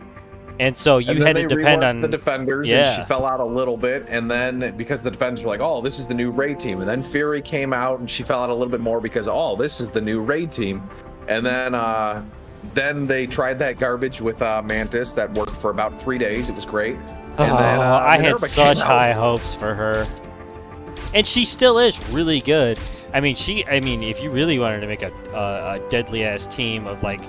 And so you And then had to they depend reworked on the Defenders, Yeah. and she fell out a little bit. And then because the Defenders were like, oh, this is the new raid team. And then Fury came out, and she fell out a little bit more because, oh, this is the new raid team. And then they tried that garbage with Mantis that worked for about 3 days. It was great. And then I had Minerva such came out. high hopes for her, and she still is really good. I mean, if you really wanted to make a deadly ass team of like,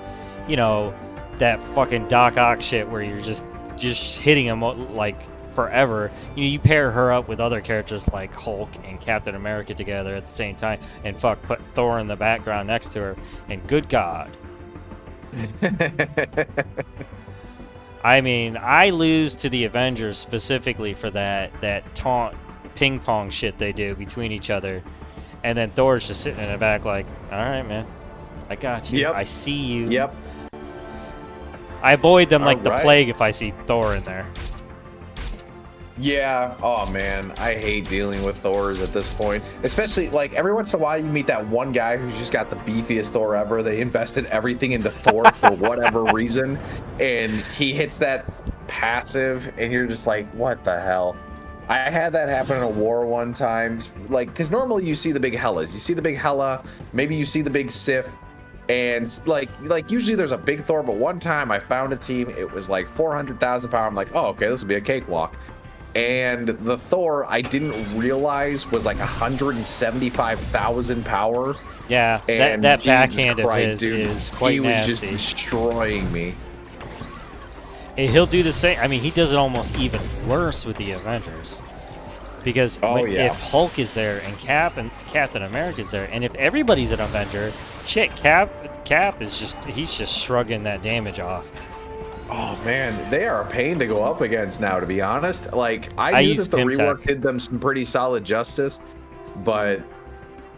you know, that fucking Doc Ock shit where you're just hitting them like forever. You pair her up with other characters like Hulk and Captain America together at the same time, and put Thor in the background next to her, and good God. I mean, I lose to the Avengers specifically for that taunt ping pong shit they do between each other, and then Thor's just sitting in the back like, all right, man, I got you. Yep. I see you. Yep. I avoid them like the Alright. plague if I see Thor in there. Yeah. Oh man, I hate dealing with Thors at this point. Especially like every once in a while you meet that one guy who's just got the beefiest Thor ever. They invested everything into Thor for whatever reason, and he hits that passive, and you're just like, what the hell? I had that happen in a war one time. Like, because normally you see the big Hellas, you see the big Hela, maybe you see the big Sif. And like usually there's a big Thor, but one time I found a team, it was like 400,000 power. I'm like, oh, okay, this will be a cakewalk. And the Thor I didn't realize was like 175,000 power. Yeah, And that Jesus backhand Christ, of his dude, is quite he was nasty. just destroying me. And he'll do the same. I mean, he does it almost even worse with the Avengers. Because if Hulk is there and Captain America is there, and if everybody's an Avenger, shit, Cap is he's just shrugging that damage off. Oh man, they are a pain to go up against now, to be honest. Like, I knew that the rework did them some pretty solid justice, but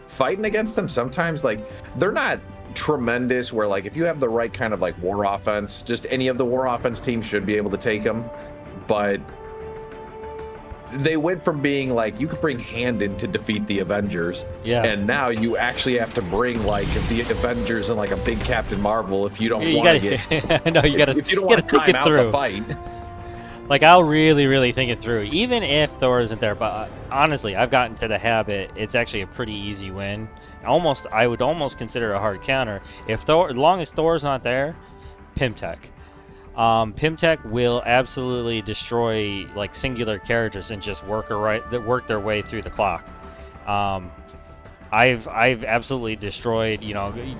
fighting against them sometimes, like, they're not tremendous where, like, if you have the right kind of, like, war offense, just any of the war offense teams should be able to take them. But they went from being like, you could bring hand in to defeat the Avengers, and now you actually have to bring like the Avengers and like a big Captain Marvel if you don't want to get. No, you gotta. If you don't you want gotta to think time it out through. the fight. Like, I'll really think it through, even if Thor isn't there. But honestly, I've gotten to the habit. It's actually a pretty easy win. I would almost consider it a hard counter if Thor, as long as Thor's not there. Pimtech. Pimtech will absolutely destroy like singular characters and just work their way through the clock. I've absolutely destroyed,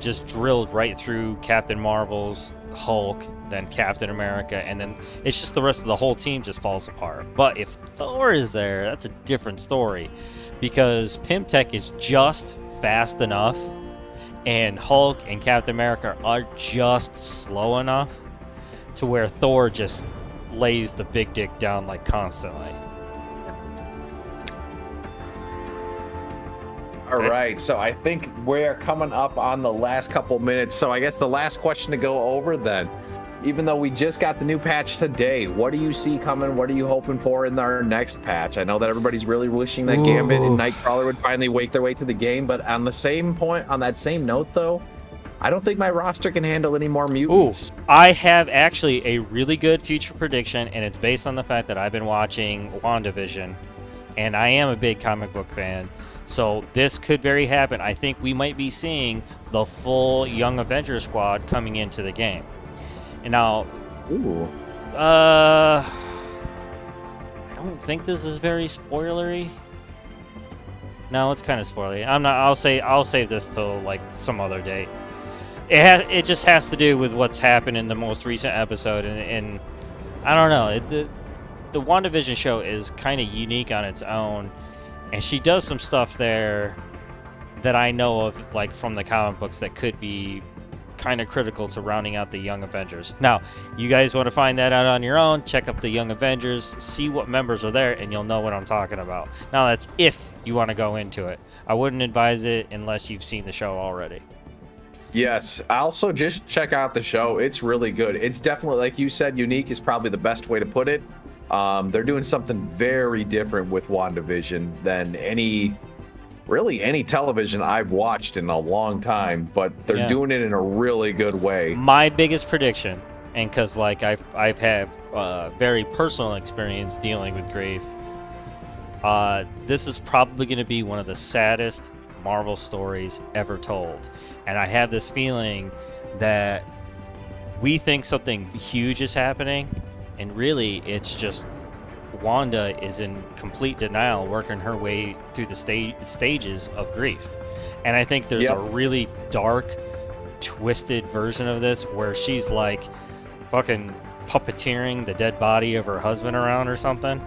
just drilled right through Captain Marvel's, Hulk, then Captain America, and then it's just the rest of the whole team just falls apart. But if Thor is there, that's a different story, because Pimtech is just fast enough, and Hulk and Captain America are just slow enough to where Thor just lays the big dick down like constantly. All right, so I think we're coming up on the last couple minutes. So I guess the last question to go over then, even though we just got the new patch today, what do you see coming? What are you hoping for in our next patch? I know that everybody's really wishing that Gambit and Nightcrawler would finally wake their way to the game, but on that same note though, I don't think my roster can handle any more mutants. I have actually a really good future prediction, and it's based on the fact that I've been watching WandaVision, and I am a big comic book fan. So this could very happen. I think we might be seeing the full Young Avengers squad coming into the game. And now, I don't think this is very spoilery. No, it's kind of spoilery. I'll save this till like some other date. It just has to do with what's happened in the most recent episode, and I don't know. The WandaVision show is kind of unique on its own, and she does some stuff there that I know of, like from the comic books, that could be kind of critical to rounding out the Young Avengers. Now, you guys want to find that out on your own, check up the Young Avengers, see what members are there, and you'll know what I'm talking about. Now, that's if you want to go into it. I wouldn't advise it unless you've seen the show already. Yes, also just check out the show. It's really good. It's definitely, like you said, unique is probably the best way to put it. They're doing something very different with WandaVision than any television I've watched in a long time, but they're doing it in a really good way. My biggest prediction, and because like I've had very personal experience dealing with grief, this is probably going to be one of the saddest Marvel stories ever told. And I have this feeling that we think something huge is happening, and really it's just Wanda is in complete denial, working her way through the stages of grief. And I think there's a really dark, twisted version of this where she's like fucking puppeteering the dead body of her husband around or something.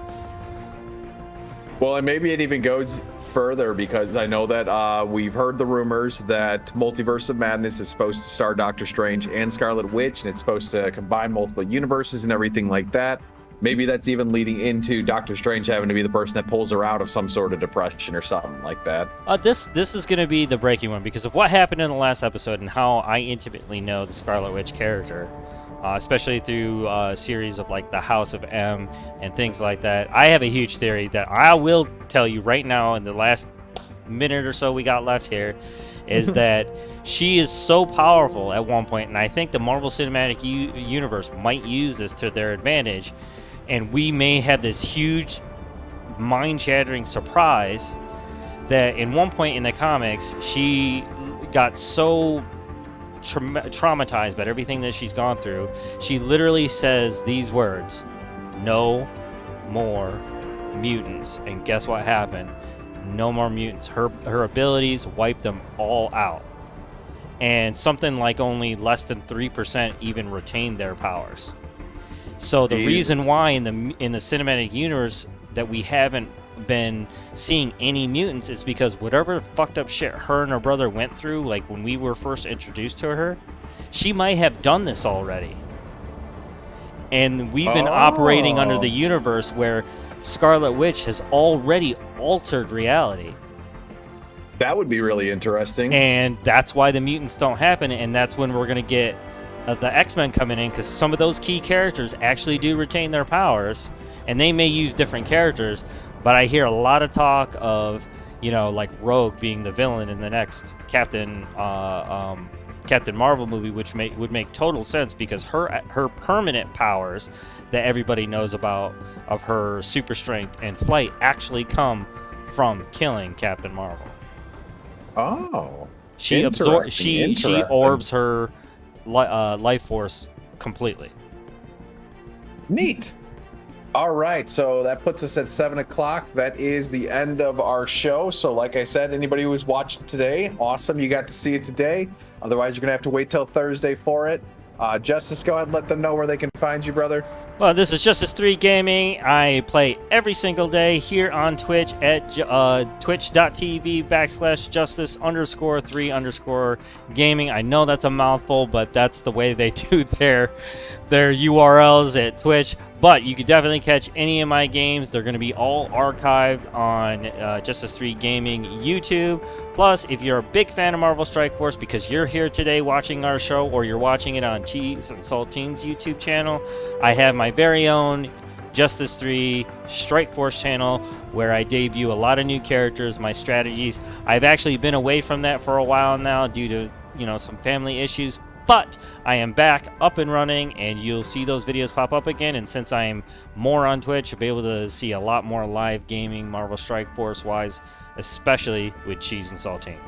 Well, and maybe it even goes further, because I know that we've heard the rumors that Multiverse of Madness is supposed to star Doctor Strange and Scarlet Witch, and it's supposed to combine multiple universes and everything like that. Maybe that's even leading into Doctor Strange having to be the person that pulls her out of some sort of depression or something like that. This is going to be the breaking one because of what happened in the last episode and how I intimately know the Scarlet Witch character. Especially through a series of like the House of M and things like that. I have a huge theory that I will tell you right now in the last minute or so we got left here is that she is so powerful at one point, and I think the Marvel Cinematic Universe might use this to their advantage, and we may have this huge mind-shattering surprise that in one point in the comics she got so traumatized by everything that she's gone through, she literally says these words: "No more mutants." And guess what happened? No more mutants. Her abilities wiped them all out, and something like only less than 3% even retained their powers. So the reason why in the cinematic universe that we haven't been seeing any mutants is because whatever fucked up shit her and her brother went through, like when we were first introduced to her, she might have done this already. And we've been operating under the universe where Scarlet Witch has already altered reality. That would be really interesting. And that's why the mutants don't happen, and that's when we're going to get the X-Men coming in, because some of those key characters actually do retain their powers, and they may use different characters. But I hear a lot of talk of, you know, like Rogue being the villain in the next Captain Marvel movie, which would make total sense because her permanent powers that everybody knows about of her super strength and flight actually come from killing Captain Marvel. Oh, she orbs her life force completely. Neat. All right, so that puts us at 7 o'clock. That is the end of our show. So like I said, anybody who was watching today, awesome, you got to see it today. Otherwise, you're going to have to wait till Thursday for it. Justice, go ahead and let them know where they can find you, brother. Well, this is Justice 3 Gaming. I play every single day here on Twitch at twitch.tv/justice_3_gaming. I know that's a mouthful, but that's the way they do their URLs at Twitch. But you can definitely catch any of my games. They're going to be all archived on Justice 3 Gaming YouTube. Plus, if you're a big fan of Marvel Strike Force because you're here today watching our show, or you're watching it on Cheese and Saltines YouTube channel, I have my very own Justice 3 Strike Force channel where I debut a lot of new characters, my strategies. I've actually been away from that for a while now due to, you know, some family issues. But I am back up and running, and you'll see those videos pop up again. And since I am more on Twitch, you'll be able to see a lot more live gaming, Marvel Strike Force wise, especially with Cheese and Saltines.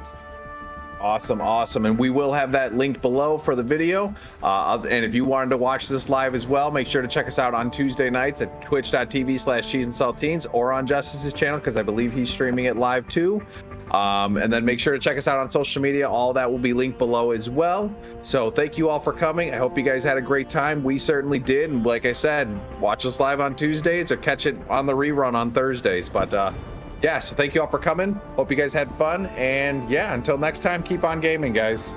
Awesome, awesome. And we will have that link below for the video. And if you wanted to watch this live as well, make sure to check us out on Tuesday nights at twitch.tv/cheeseandsaltines or on Justice's channel, because I believe he's streaming it live too. And then make sure to check us out on social media. All that will be linked below as well. So thank you all for coming. I hope you guys had a great time. We certainly did. And like I said, watch us live on Tuesdays or catch it on the rerun on Thursdays. But yeah, so thank you all for coming. Hope you guys had fun. And yeah, until next time, keep on gaming, guys.